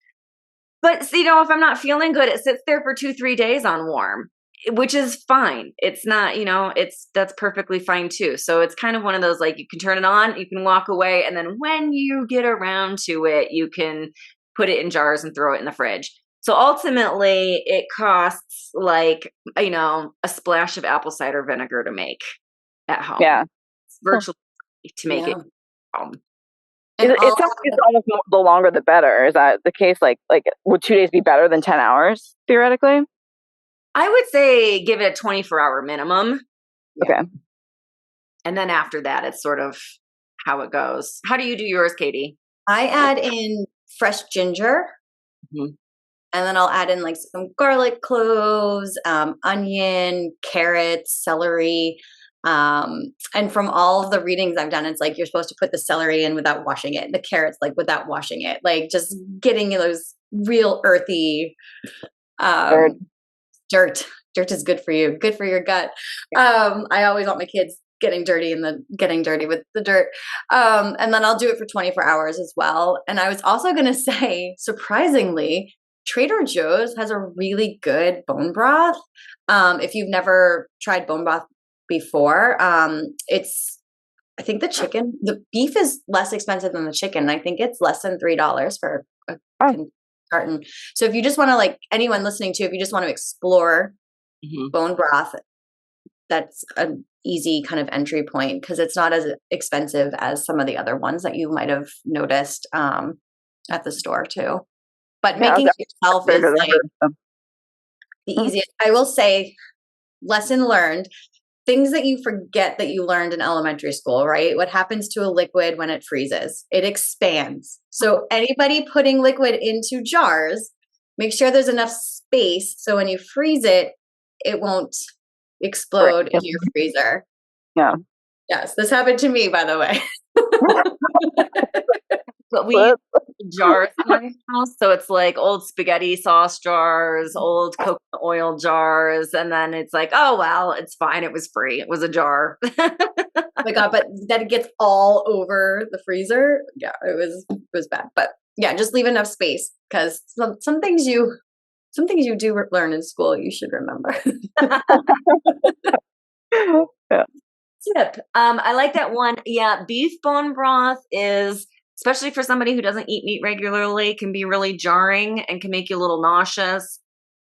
But if I'm not feeling good, it sits there for 2-3 days on warm, which is fine. It's not, that's perfectly fine too. So it's kind of one of those, like, you can turn it on, you can walk away, and then when you get around to it, you can put it in jars and throw it in the fridge. So ultimately it costs like, a splash of apple cider vinegar to make at home. Yeah. It's virtually to make it at home. It sounds like it's almost the longer the better. Is that the case? Like, would 2 days be better than 10 hours theoretically? I would say give it a 24-hour minimum. Okay. And then after that, it's sort of how it goes. How do you do yours, Katie? I add in fresh ginger. And then I'll add in like some garlic cloves, onion, carrots, celery. And from all of the readings I've done, it's like you're supposed to put the celery in without washing it, the carrots like without washing it, like just getting those real earthy dirt. Dirt is good for you, good for your gut. I always want my kids getting dirty with the dirt. And then I'll do it for 24 hours as well. And I was also going to say, surprisingly, Trader Joe's has a really good bone broth. If you've never tried bone broth before, I think the beef is less expensive than the chicken. I think it's less than $3 for Oh. carton. So if you just want to, like, anyone listening to, if you just want to explore bone broth, that's an easy kind of entry point because it's not as expensive as some of the other ones that you might have noticed at the store too. But making it yourself is like the easiest. I will say, lesson learned, things that you forget that you learned in elementary school, right? What happens to a liquid when it freezes? It expands. So anybody putting liquid into jars, make sure there's enough space so when you freeze it, it won't explode in your freezer. Yeah. Yes, this happened to me, by the way. But we use jars in my house, so it's like old spaghetti sauce jars, old coconut oil jars, and then it's like, oh well, it's fine. It was free. It was a jar. Oh my God, but that it gets all over the freezer. Yeah, it was bad. But yeah, just leave enough space because some things you do learn in school you should remember. Yeah. Tip. I like that one. Yeah, beef bone broth is, especially for somebody who doesn't eat meat regularly, can be really jarring and can make you a little nauseous.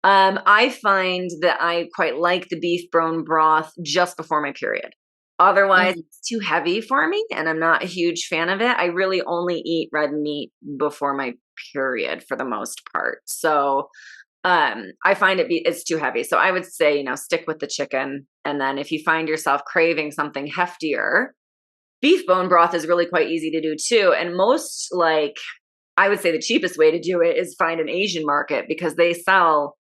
I find that I quite like the beef bone broth just before my period. Otherwise, it's too heavy for me, and I'm not a huge fan of it. I really only eat red meat before my period for the most part. So I find it's too heavy. So I would say, stick with the chicken. And then if you find yourself craving something heftier, beef bone broth is really quite easy to do too. And most, I would say the cheapest way to do it is find an Asian market because they sell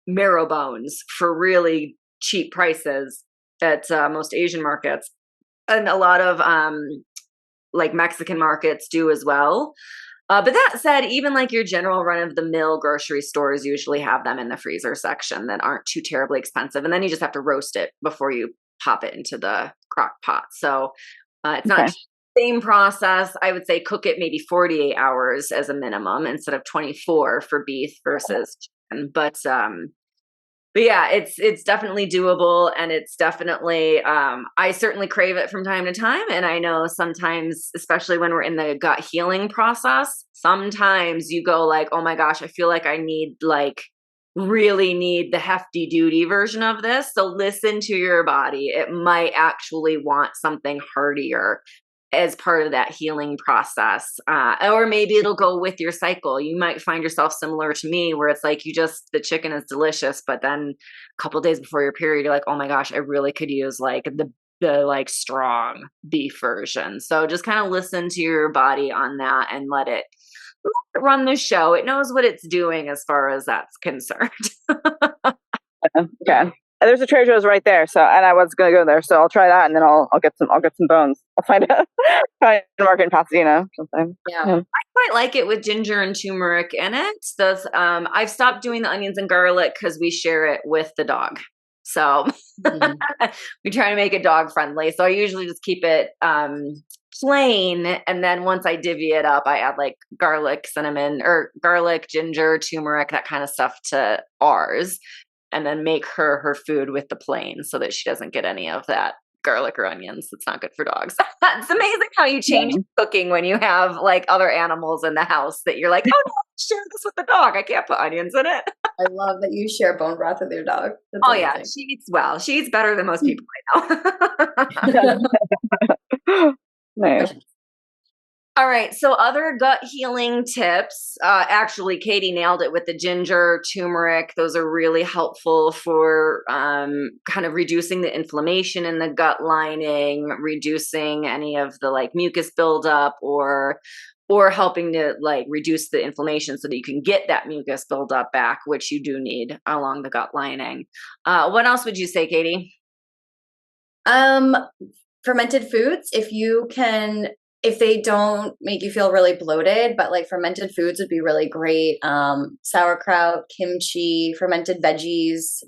marrow bones for really cheap prices at most Asian markets. And a lot of Mexican markets do as well. But that said, even your general run-of-the-mill grocery stores usually have them in the freezer section that aren't too terribly expensive. And then you just have to roast it before you pop it into the crock pot. So it's not the same process. I would say cook it maybe 48 hours as a minimum instead of 24 for beef versus chicken. But yeah, it's definitely doable, and it's definitely, I certainly crave it from time to time. And I know sometimes, especially when we're in the gut healing process, sometimes you go oh my gosh, I feel like I really need the hefty duty version of this. So listen to your body. It might actually want something heartier as part of that healing process. Or maybe it'll go with your cycle. You might find yourself similar to me where it's the chicken is delicious, but then a couple of days before your period, you're like, oh my gosh, I really could use the strong beef version. So just kind of listen to your body on that and let it run the show. It knows what it's doing as far as that's concerned. Okay. And there's a Trader Joe's right there, and I was gonna go there, so I'll try that, and then I'll get some bones. I'll find a market in Pasadena sometime. Yeah. I quite like it with ginger and turmeric in it. I've stopped doing the onions and garlic because we share it with the dog. So we try to make it dog friendly. So I usually just keep it plain, and then once I divvy it up, I add garlic, cinnamon, or garlic, ginger, turmeric, that kind of stuff to ours. And then make her food with the plain so that she doesn't get any of that garlic or onions. It's not good for dogs. It's amazing how you change cooking when you have other animals in the house that you're oh no, share this with the dog. I can't put onions in it. I love that you share bone broth with your dog. That's amazing. Yeah, she eats well. She eats better than most people I know. Nice. All right. So other gut healing tips, actually, Katie nailed it with the ginger, turmeric. Those are really helpful for kind of reducing the inflammation in the gut lining, reducing any of the mucus buildup, or helping to reduce the inflammation so that you can get that mucus buildup back, which you do need along the gut lining. What else would you say, Katie? Fermented foods, if they don't make you feel really bloated, but fermented foods would be really great. Sauerkraut, kimchi, fermented veggies.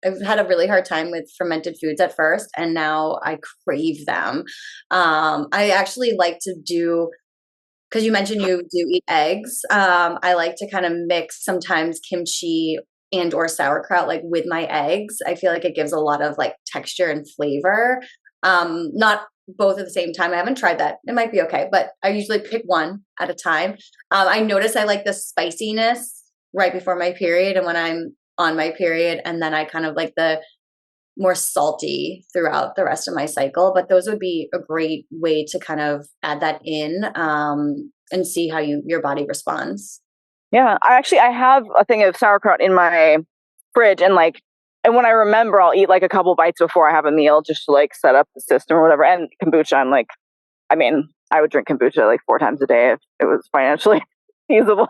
I've had a really hard time with fermented foods at first, and now I crave them. I actually like to do, because you mentioned you do eat eggs. I like to kind of mix sometimes kimchi and or sauerkraut with my eggs. I feel like it gives a lot of texture and flavor. Not both at the same time. I haven't tried that. It might be okay, but I usually pick one at a time. I notice I like the spiciness right before my period and when I'm on my period, and then I kind of like the more salty throughout the rest of my cycle. But those would be a great way to kind of add that in and see how your body responds. Yeah, I have a thing of sauerkraut in my fridge, and when I remember, I'll eat like a couple bites before I have a meal just to like set up the system or whatever. And kombucha, I would drink kombucha like 4 times a day if it was financially feasible.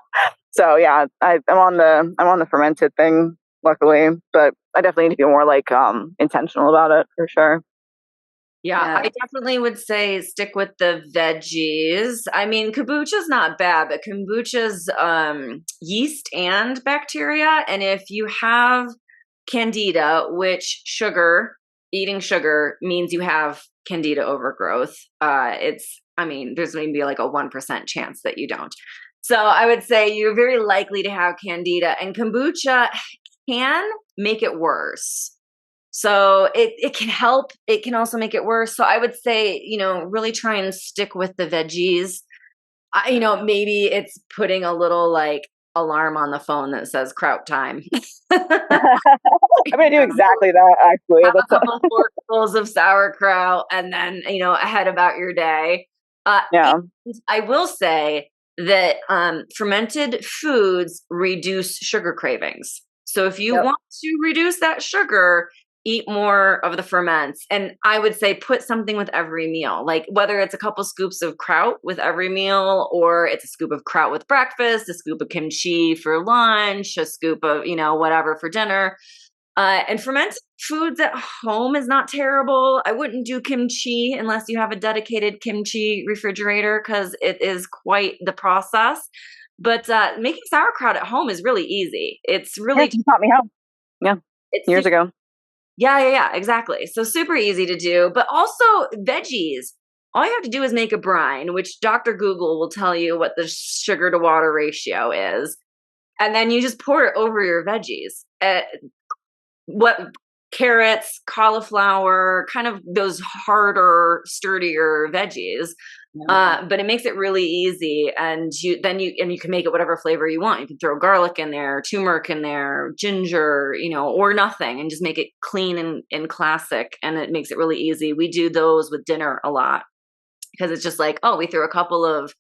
So yeah, I'm on the fermented thing, luckily, but I definitely need to be more like intentional about it for sure. Yeah, I definitely would say stick with the veggies. I mean, kombucha's not bad, but kombucha's yeast and bacteria. And if you have candida, which eating sugar means you have candida overgrowth, there's maybe like a 1% chance that you don't. So I would say you're very likely to have candida, and kombucha can make it worse. So it can help. It can also make it worse. So I would say, really try and stick with the veggies. Maybe it's putting a little like alarm on the phone that says kraut time. I'm going to do exactly that, actually. Have a couple forkfuls of sauerkraut and then, ahead about your day. Yeah. I will say that fermented foods reduce sugar cravings. So if you want to reduce that sugar, eat more of the ferments. And I would say put something with every meal, like whether it's a couple scoops of kraut with every meal, or it's a scoop of kraut with breakfast, a scoop of kimchi for lunch, a scoop of, whatever for dinner. And fermented foods at home is not terrible. I wouldn't do kimchi unless you have a dedicated kimchi refrigerator, because it is quite the process. But making sauerkraut at home is really easy. It's really you taught me how. Yeah, years ago. Yeah, exactly. So super easy to do, but also veggies. All you have to do is make a brine, which Dr. Google will tell you what the sugar to water ratio is. And then you just pour it over your veggies. Carrots, cauliflower, kind of those harder, sturdier veggies. But it makes it really easy, and you can make it whatever flavor you want. You can throw garlic in there, turmeric in there, ginger, or nothing, and just make it clean and classic. And it makes it really easy. We do those with dinner a lot because it's just like, we threw a couple of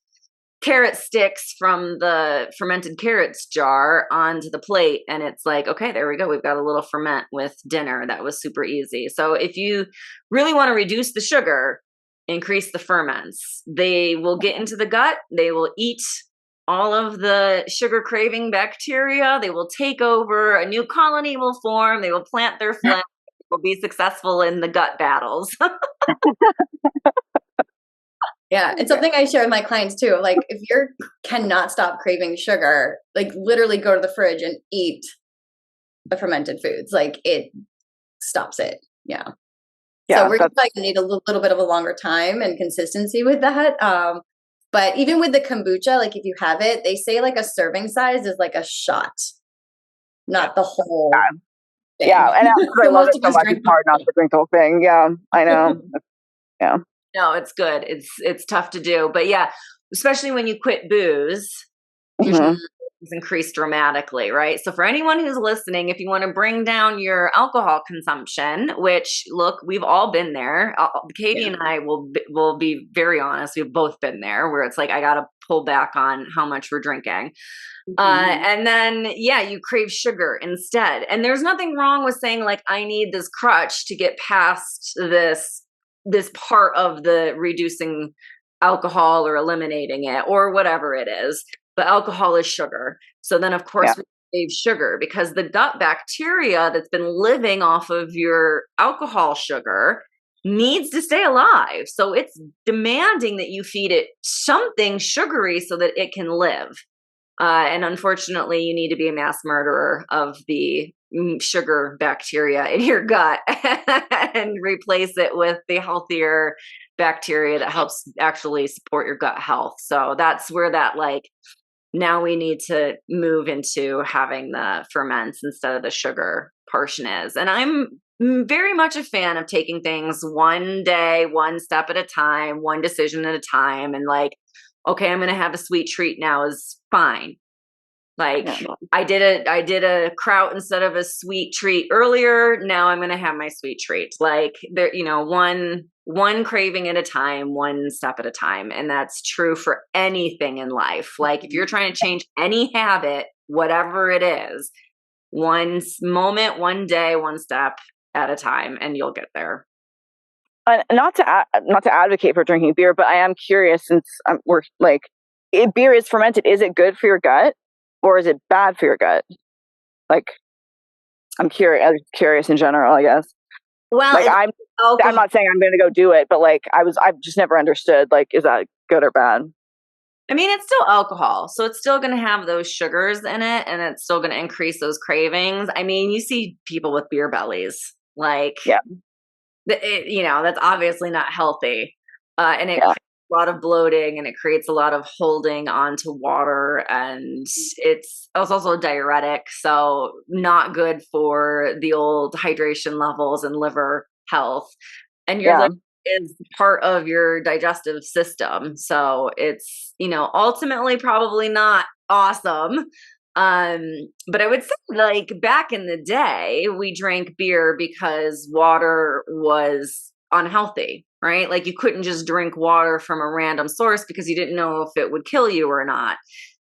carrot sticks from the fermented carrots jar onto the plate, and it's like, okay, there we go. We've got a little ferment with dinner. That was super easy. So if you really want to reduce the sugar, increase the ferments. They will get into the gut. They will eat all of the sugar craving bacteria. They will take over. A new colony will form. They will plant their flag. Will be successful in the gut battles. Yeah, it's something I share with my clients too. Like, if you cannot stop craving sugar, like literally go to the fridge and eat the fermented foods. Like, it stops it. Yeah. So we're probably gonna need a little bit of a longer time and consistency with that. But even with the kombucha, like if you have it, they say like a serving size is like a shot, not the whole thing. Yeah, and I love it so much. It's hard not to drink the whole thing. Yeah, I know. Yeah. No, it's good. It's tough to do, but yeah, especially when you quit booze, it's increased dramatically, right? So for anyone who's listening, if you want to bring down your alcohol consumption, which look, we've all been there. Katie and I will be very honest. We've both been there, where it's like, I got to pull back on how much we're drinking. And then, you crave sugar instead. And there's nothing wrong with saying like, I need this crutch to get past this part of the reducing alcohol or eliminating it or whatever it is. But alcohol is sugar. So then, of course, we crave sugar because the gut bacteria that's been living off of your alcohol sugar needs to stay alive. So it's demanding that you feed it something sugary so that it can live. And unfortunately, you need to be a mass murderer of the sugar bacteria in your gut and replace it with the healthier bacteria that helps actually support your gut health. So that's where that now we need to move into having the ferments instead of the sugar portion is. And I'm very much a fan of taking things one day, one step at a time, one decision at a time. And like, okay, I'm going to have a sweet treat now is fine. Like I did a kraut instead of a sweet treat earlier. Now I'm going to have my sweet treat. Like there, one craving at a time, one step at a time. And that's true for anything in life. Like if you're trying to change any habit, whatever it is, one moment, one day, one step at a time, and you'll get there. Not to advocate for drinking beer, but I am curious since we're like, if beer is fermented, is it good for your gut or is it bad for your gut? Like, I'm curious in general, I guess. Well, like I'm not saying I'm going to go do it, but like I've just never understood, like, is that good or bad? I mean, it's still alcohol, so it's still going to have those sugars in it, and it's still going to increase those cravings. I mean, you see people with beer bellies, like, yeah, that's obviously not healthy, and it creates a lot of bloating, and it creates a lot of holding onto water, and it's also a diuretic, so not good for the old hydration levels and liver health. And your liver is part of your digestive system. So it's, ultimately probably not awesome. But I would say like back in the day, we drank beer because water was unhealthy, right? Like you couldn't just drink water from a random source because you didn't know if it would kill you or not.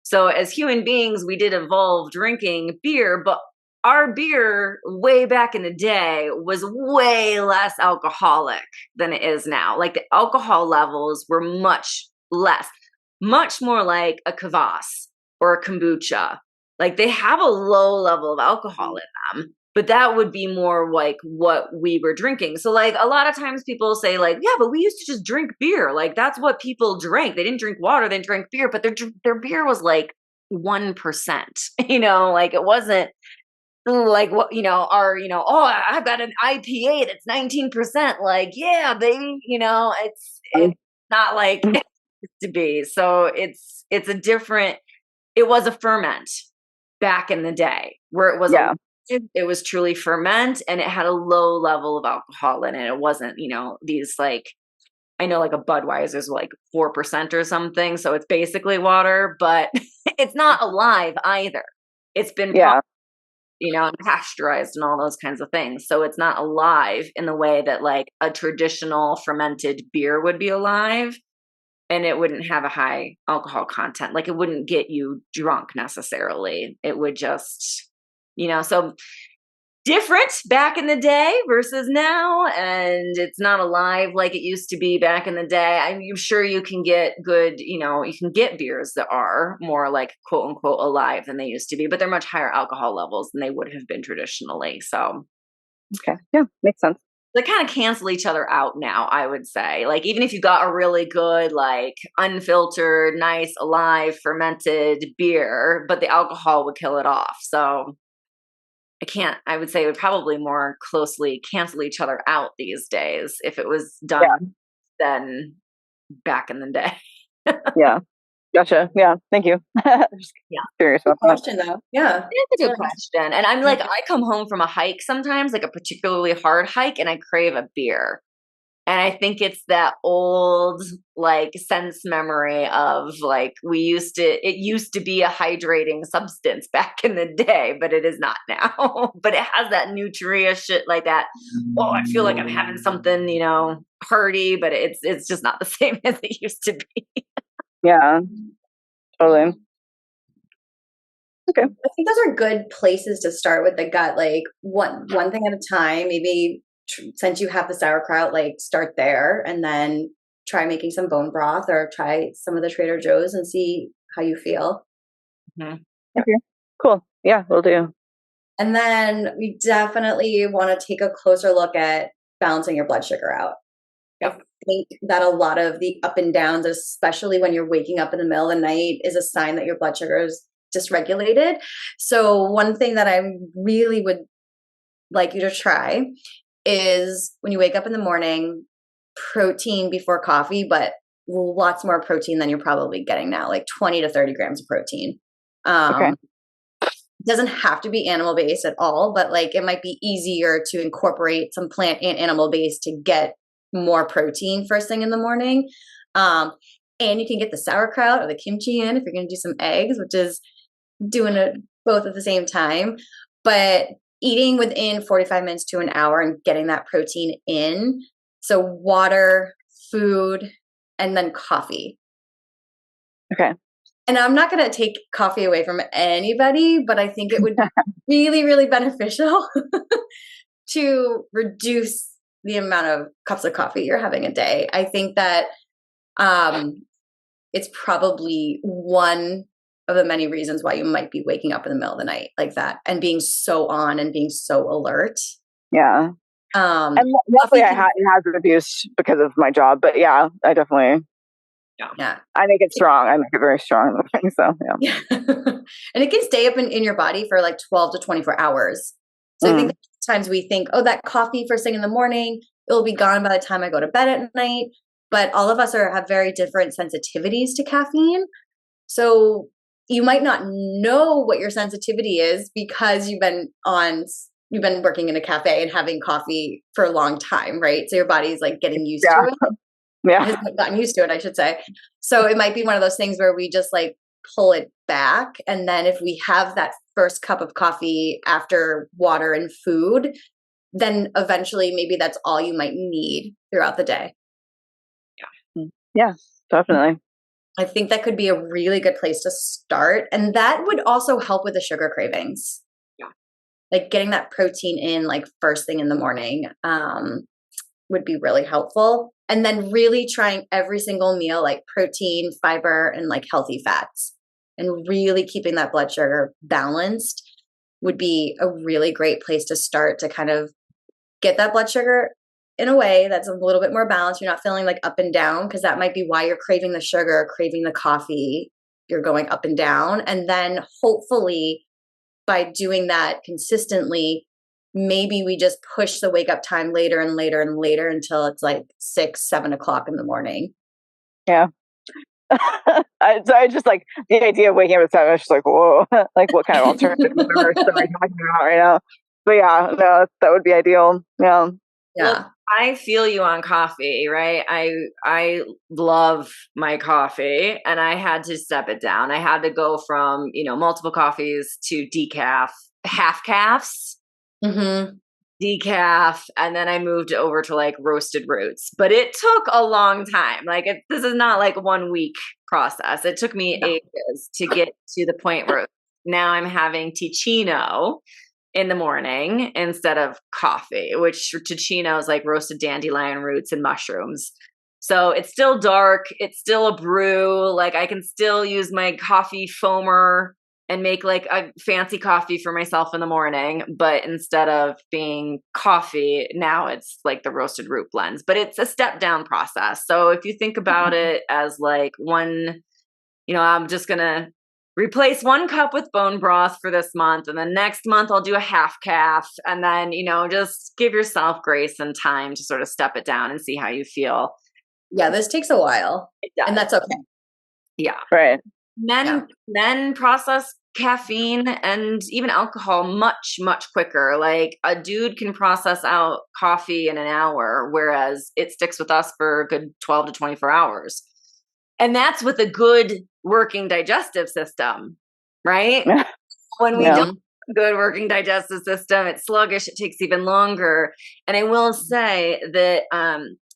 So as human beings, we did evolve drinking beer, but our beer way back in the day was way less alcoholic than it is now. Like the alcohol levels were much less, much more like a kvass or a kombucha. Like they have a low level of alcohol in them, but that would be more like what we were drinking. So like a lot of times people say like, yeah, but we used to just drink beer. Like that's what people drank. They didn't drink water, they drank beer, but their beer was like 1%, like it wasn't like what, oh, I've got an IPA that's 19%. Like, yeah, baby, it's not like it used to be. So it's a different, it was a ferment back in the day where it was it was truly ferment and it had a low level of alcohol in it. It wasn't, these like, I know like a Budweiser's like 4% or something. So it's basically water, but it's not alive either. It's been and pasteurized and all those kinds of things. So it's not alive in the way that like a traditional fermented beer would be alive, and it wouldn't have a high alcohol content. Like it wouldn't get you drunk necessarily. It would just, so different back in the day versus now. And it's not alive like it used to be back in the day. I'm sure you can get good, you can get beers that are more like quote unquote alive than they used to be, but they're much higher alcohol levels than they would have been traditionally. So, okay. Yeah, makes sense. They kind of cancel each other out now, I would say. Like, even if you got a really good, like, unfiltered, nice, alive, fermented beer, but the alcohol would kill it off. So I would say it would probably more closely cancel each other out these days if it was done than back in the day. Yeah. Gotcha. Yeah. Thank you. Just curious about that. Question though. Yeah. It's a good question. And I'm like, I come home from a hike sometimes, like a particularly hard hike, and I crave a beer. And I think it's that old like sense memory of like it used to be a hydrating substance back in the day, but it is not now. But it has that nutria shit like that. Oh, I feel like I'm having something, hearty, but it's just not the same as it used to be. Yeah, totally. Okay. I think those are good places to start with the gut, like one thing at a time. Maybe since you have the sauerkraut, like start there and then try making some bone broth or try some of the Trader Joe's and see how you feel. Mm-hmm. Okay, cool. Yeah, we'll do. And then we definitely want to take a closer look at balancing your blood sugar out. I think that a lot of the up and downs, especially when you're waking up in the middle of the night, is a sign that your blood sugar is dysregulated. So one thing that I really would like you to try is when you wake up in the morning, protein before coffee, but lots more protein than you're probably getting now, like 20 to 30 grams of protein. doesn't have to be animal based at all, but like it might be easier to incorporate some plant and animal based to get more protein first thing in the morning. And you can get the sauerkraut or the kimchi in if you're going to do some eggs, which is doing it both at the same time. But eating within 45 minutes to an hour and getting that protein in. So water, food, and then coffee. Okay. And I'm not going to take coffee away from anybody, but I think it would be really, really beneficial to reduce the amount of cups of coffee you're having a day. I think that it's probably one of the many reasons why you might be waking up in the middle of the night like that and being so on and being so alert. Yeah. And luckily it has reduced because of my job, but yeah, I definitely. Yeah. I make it strong. I make it very strong. So, yeah. And it can stay up in your body for like 12 to 24 hours. So I think sometimes we think, oh, that coffee first thing in the morning, it'll be gone by the time I go to bed at night. But all of us have very different sensitivities to caffeine. So you might not know what your sensitivity is because you've been working in a cafe and having coffee for a long time, right? So your body's like getting used to it. Yeah. Has gotten used to it, I should say. So it might be one of those things where we just like pull it back. And then if we have that first cup of coffee after water and food, then eventually maybe that's all you might need throughout the day. Yeah, definitely. I think that could be a really good place to start. And that would also help with the sugar cravings. Yeah. Like getting that protein in like first thing in the morning would be really helpful. And then really trying every single meal, like protein, fiber, and like healthy fats, and really keeping that blood sugar balanced would be a really great place to start to kind of get that blood sugar in a way that's a little bit more balanced. You're not feeling like up and down, because that might be why you're craving the sugar, craving the coffee. You're going up and down. And then hopefully by doing that consistently, maybe we just push the wake up time later and later and later until it's like 6, 7 o'clock in the morning. Yeah. I just like the idea of waking up at 7. I was just like, whoa, like what kind of alternative are you talking about right now? But yeah, no, that would be ideal. Yeah. Yeah. Well, I feel you on coffee, right? I love my coffee, and I had to step it down. I had to go from, multiple coffees to decaf, half calves. Mm-hmm. Decaf, and then I moved over to like roasted roots. But it took a long time. Like this is not like 1 week process. It took me ages to get to the point where now I'm having ticino in the morning instead of coffee, which ticino is like roasted dandelion roots and mushrooms. So it's still dark. It's still a brew. Like I can still use my coffee foamer and make like a fancy coffee for myself in the morning. But instead of being coffee, now it's like the roasted root blends. But it's a step down process. So if you think about it as like one, I'm just going to replace 1 cup with bone broth for this month. And then next month I'll do a half calf. And then, just give yourself grace and time to sort of step it down and see how you feel. Yeah, this takes a while. And that's okay. Yeah. Right. Men process caffeine and even alcohol much, much quicker. Like a dude can process out coffee in an hour, whereas it sticks with us for a good 12 to 24 hours. And that's with a good working digestive system, right? When we don't have a good working digestive system, it's sluggish, it takes even longer. And I will say that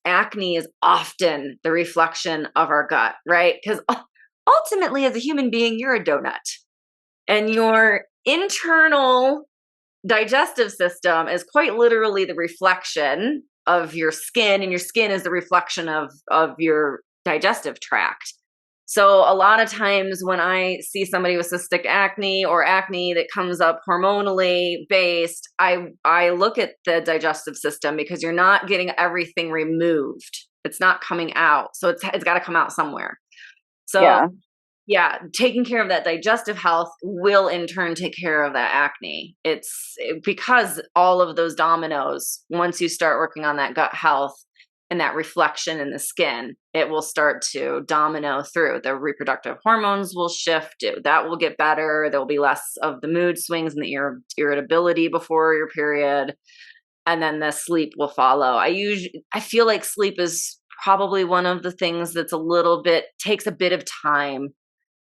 acne is often the reflection of our gut, right? Because ultimately, as a human being, you're a donut. And your internal digestive system is quite literally the reflection of your skin, and your skin is the reflection of your digestive tract. So a lot of times when I see somebody with cystic acne or acne that comes up hormonally based, I look at the digestive system, because you're not getting everything removed. It's not coming out. So it's got to come out somewhere. So yeah, taking care of that digestive health will in turn take care of that acne. It's because all of those dominoes, once you start working on that gut health, and that reflection in the skin, it will start to domino through. The reproductive hormones will shift. That will get better. There will be less of the mood swings and the irritability before your period. And then the sleep will follow. I feel like sleep is probably one of the things that's takes a bit of time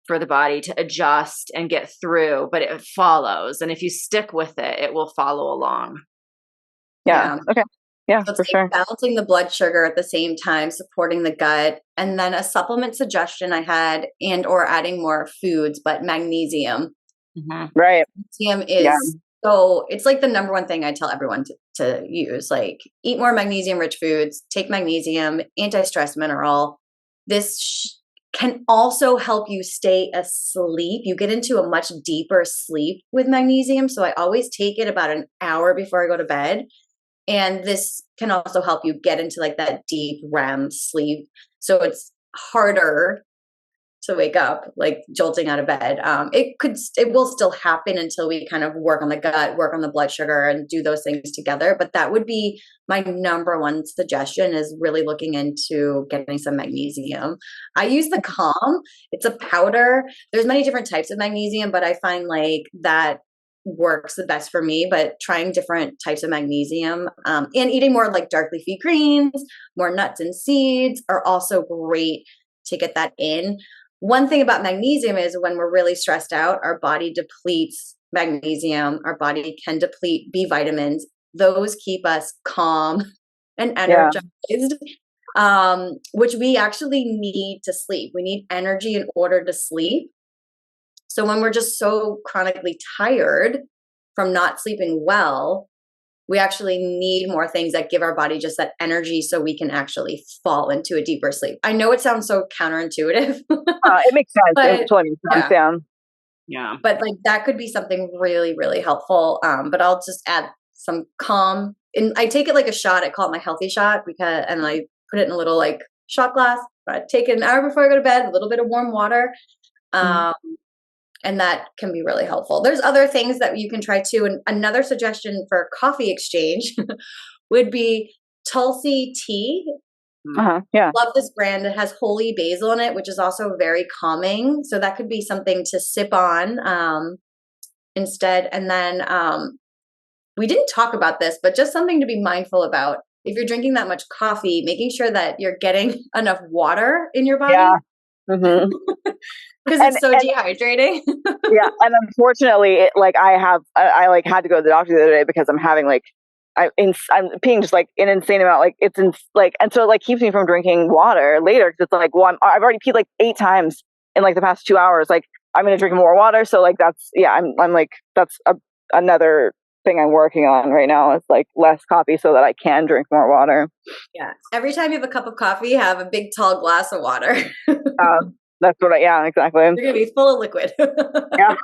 for the body to adjust and get through, but it follows. And if you stick with it, it will follow along. Yeah. Okay. Yeah, So for it's sure. balancing the blood sugar at the same time, supporting the gut. And then a supplement suggestion I had, and or adding more foods, but magnesium. Mm-hmm. Right. Magnesium is so, it's like the number one thing I tell everyone to use. Like, eat more magnesium rich foods, take magnesium, anti-stress mineral. This can also help you stay asleep. You get into a much deeper sleep with magnesium. So I always take it about an hour before I go to bed. And this can also help you get into like that deep REM sleep. So it's harder to wake up, like jolting out of bed. It will still happen until we kind of work on the gut, work on the blood sugar, and do those things together. But that would be my number one suggestion, is really looking into getting some magnesium. I use the Calm. It's a powder. There's many different types of magnesium, but I find like that works the best for me. But trying different types of magnesium and eating more like dark leafy greens, more nuts and seeds are also great to get that in. One thing about magnesium is when we're really stressed out, our body depletes magnesium. Our body can deplete B vitamins. Those keep us calm and energized, which we actually need to sleep. We need energy in order to sleep. So when we're just so chronically tired from not sleeping well, we actually need more things that give our body just that energy so we can actually fall into a deeper sleep. I know it sounds so counterintuitive. It makes sense. It totally makes sense. Yeah. But like that could be something really, really helpful. But I'll just add some Calm. And I take it like a shot. I call it my healthy shot, and I put it in a little like shot glass. I take it an hour before I go to bed, a little bit of warm water. And that can be really helpful. There's other things that you can try too. And another suggestion for coffee exchange would be Tulsi tea. Yeah. Love this brand. It has holy basil in it, which is also very calming. So that could be something to sip on instead. And then we didn't talk about this, but just something to be mindful about. If you're drinking that much coffee, making sure that you're getting enough water in your body. Yeah. Mm-hmm. Because it's so dehydrating. Yeah, and unfortunately, I like had to go to the doctor the other day because I'm having like I'm peeing just like an insane amount. Like and so it like keeps me from drinking water later. Cause it's like, well, I've already peed like 8 times in like the past 2 hours. Like I'm gonna drink more water. So like I'm like that's another thing I'm working on right now. Is like less coffee so that I can drink more water. Yeah. Every time you have a cup of coffee, have a big tall glass of water. That's what exactly. You're going to be full of liquid. Yeah.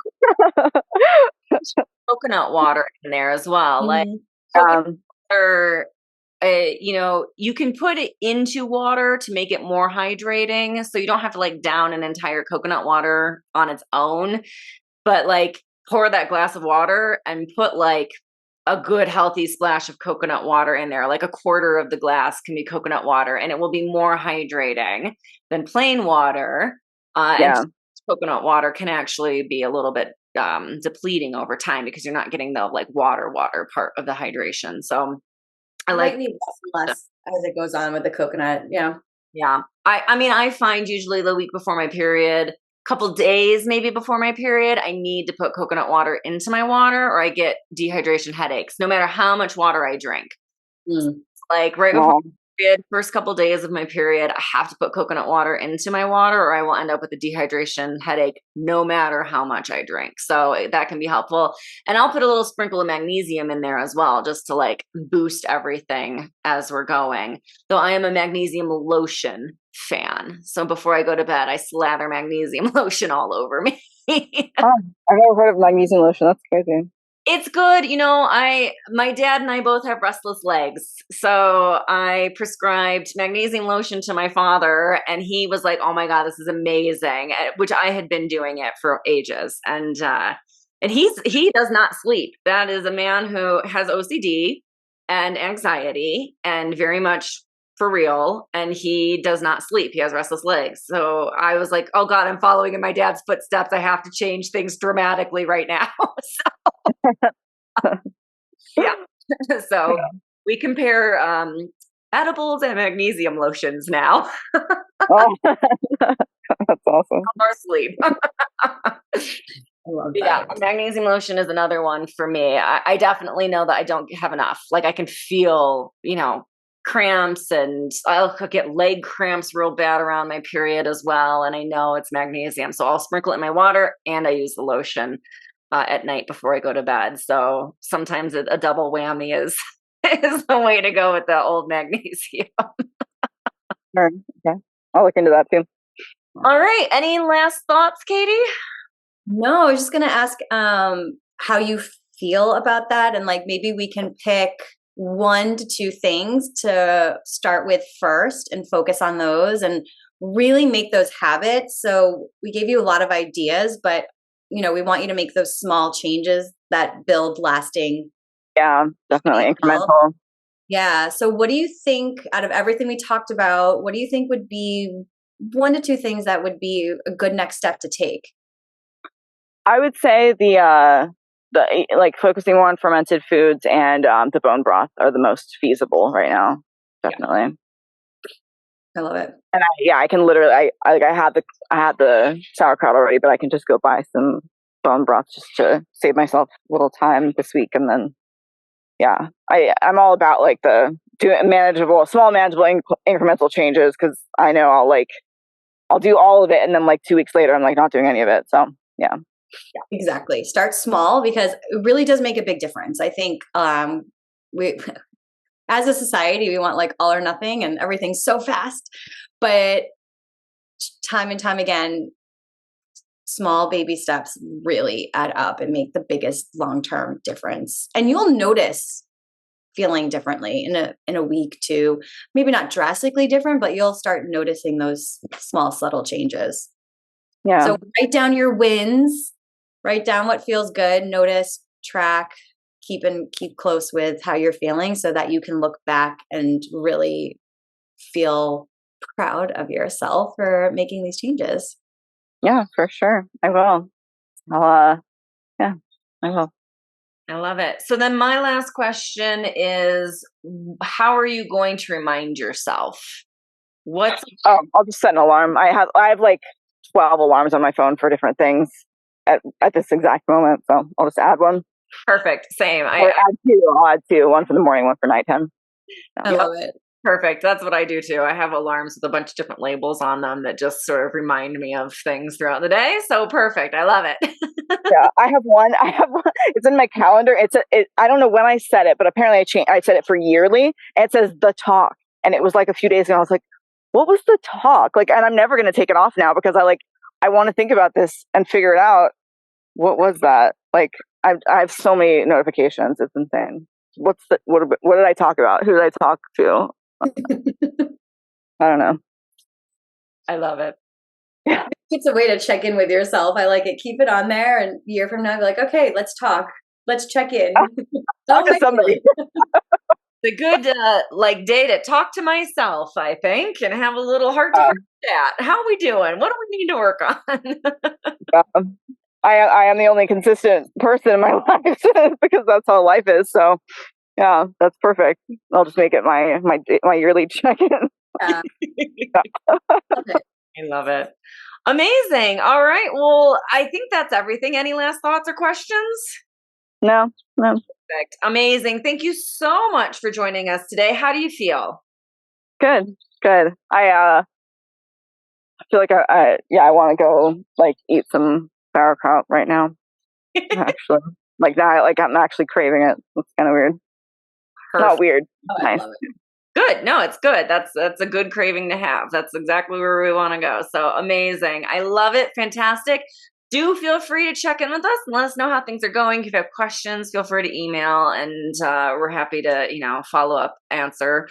Coconut water in there as well. Like coconut water, you can put it into water to make it more hydrating. So you don't have to like down an entire coconut water on its own, but like pour that glass of water and put like a good healthy splash of coconut water in there. Like a quarter of the glass can be coconut water, and it will be more hydrating than plain water. And coconut water can actually be a little bit depleting over time because you're not getting the like water part of the hydration. So I like need less and less as it goes on with the coconut. Yeah. Yeah. I mean, I find usually the week before my period, couple days maybe before my period, I need to put coconut water into my water or I get dehydration headaches, no matter how much water I drink. Like right before my period, first couple days of my period, I have to put coconut water into my water or I will end up with a dehydration headache no matter how much I drink. So that can be helpful. And I'll put a little sprinkle of magnesium in there as well, just to like boost everything as we're going. Though I am a magnesium lotion fan. So before I go to bed, I slather magnesium lotion all over me. I've never heard of magnesium lotion. That's crazy. It's good. My dad and I both have restless legs. So I prescribed magnesium lotion to my father and he was like, oh my God, this is amazing, which I had been doing it for ages. And he does not sleep. That is a man who has OCD and anxiety and very much for real, and he does not sleep. He has restless legs. So I was like, oh God, I'm following in my dad's footsteps. I have to change things dramatically right now. So, yeah. So we compare edibles and magnesium lotions now. Oh, that's awesome. Our sleep. I love Yeah, that. magnesium lotion is another one for me. I definitely know that I don't have enough. Like I can feel, cramps, and I'll get leg cramps real bad around my period as well. And I know it's magnesium. So I'll sprinkle it in my water and I use the lotion at night before I go to bed. So sometimes a double whammy is the way to go with the old magnesium. Sure. Okay. I'll look into that too. All right. Any last thoughts, Katie? No, I was just going to ask how you feel about that. And like maybe we can pick 1 to 2 things to start with first and focus on those and really make those habits. So we gave you a lot of ideas, but we want you to make those small changes that build lasting. Yeah, definitely Well, incremental. Yeah. So what do you think out of everything we talked about, what do you think would be 1 to 2 things that would be a good next step to take? I would say the like focusing more on fermented foods and the bone broth are the most feasible right now. Definitely. I love it. And I can literally I had the sauerkraut already, but I can just go buy some bone broth just to save myself a little time this week, and then I'm all about like the small manageable incremental changes, because I know I'll do all of it, and then like 2 weeks later I'm like not doing any of it. So yeah. Yeah, exactly. Start small because it really does make a big difference. I think we, as a society, we want like all or nothing and everything's so fast. But time and time again, small baby steps really add up and make the biggest long-term difference. And you'll notice feeling differently in a week too. Maybe not drastically different, but you'll start noticing those small, subtle changes. Yeah. So write down your wins. Write down what feels good, notice, track, keep close with how you're feeling so that you can look back and really feel proud of yourself for making these changes. Yeah, for sure. I will. I will. I love it. So then my last question is, how are you going to remind yourself? I'll just set an alarm. I have like 12 alarms on my phone for different things at this exact moment. So I'll just add one. Perfect. Same. I'll add two, one for the morning, one for nighttime. I love it. Perfect. That's what I do too. I have alarms with a bunch of different labels on them that just sort of remind me of things throughout the day. So perfect. I love it. Yeah, I have one. It's in my calendar. I don't know when I set it, but apparently I set it for yearly. And it says the talk, and it was like a few days ago. I was like, what was the talk? Like, and I'm never going to take it off now because I want to think about this and figure it out. What was that? Like, I have so many notifications. It's insane. What did I talk about? Who did I talk to? I don't know. I love it. Yeah. It's a way to check in with yourself. I like it. Keep it on there, and a year from now, be like, okay, let's talk. Let's check in. Talk to somebody. The good day to talk to myself, I think, and have a little heart-to-heart chat. How are we doing? What do we need to work on? I am the only consistent person in my life because that's how life is. So yeah, that's perfect. I'll just make it my yearly check-in. Yeah. I love it. Amazing. All right. Well, I think that's everything. Any last thoughts or questions? No. Perfect. Amazing. Thank you so much for joining us today. How do you feel? Good. I feel like I want to go eat some sauerkraut right now. Actually, I'm actually craving it. It's kind of weird. Perfect. Not weird. Oh, nice. I love it. Good. No, it's good. That's a good craving to have. That's exactly where we want to go. So amazing. I love it. Fantastic. Do feel free to check in with us and let us know how things are going. If you have questions, feel free to email, and we're happy to, follow up, answer.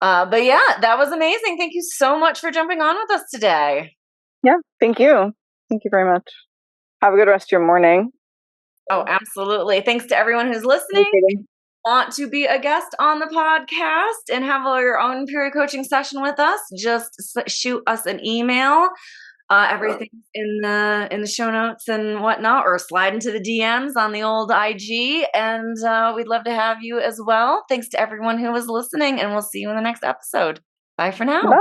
But yeah, that was amazing. Thank you so much for jumping on with us today. Yeah. Thank you. Thank you very much. Have a good rest of your morning. Oh, absolutely. Thanks to everyone who's listening. want to be a guest on the podcast and have your own period coaching session with us, just shoot us an email. Everything's in the show notes and whatnot, or slide into the DMs on the old IG. And we'd love to have you as well. Thanks to everyone who was listening, and we'll see you in the next episode. Bye for now. Bye.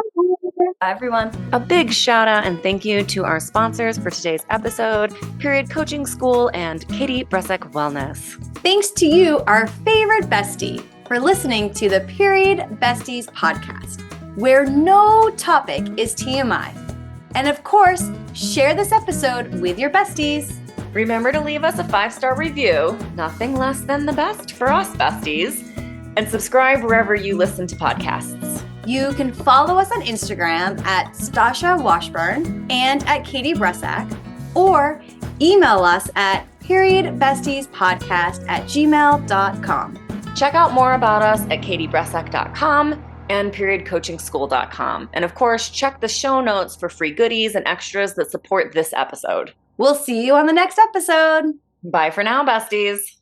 Bye, everyone. A big shout out and thank you to our sponsors for today's episode, Period Coaching School and Katie Bressack Wellness. Thanks to you, our favorite bestie, for listening to the Period Besties podcast, where no topic is TMI. And of course, share this episode with your besties. Remember to leave us a 5-star review, nothing less than the best for us besties, and subscribe wherever you listen to podcasts. You can follow us on Instagram at Stasha Washburn and at Katie Bressack, or email us at periodbestiespodcast@gmail.com. Check out more about us at katiebressack.com and periodcoachingschool.com. And of course, check the show notes for free goodies and extras that support this episode. We'll see you on the next episode. Bye for now, besties.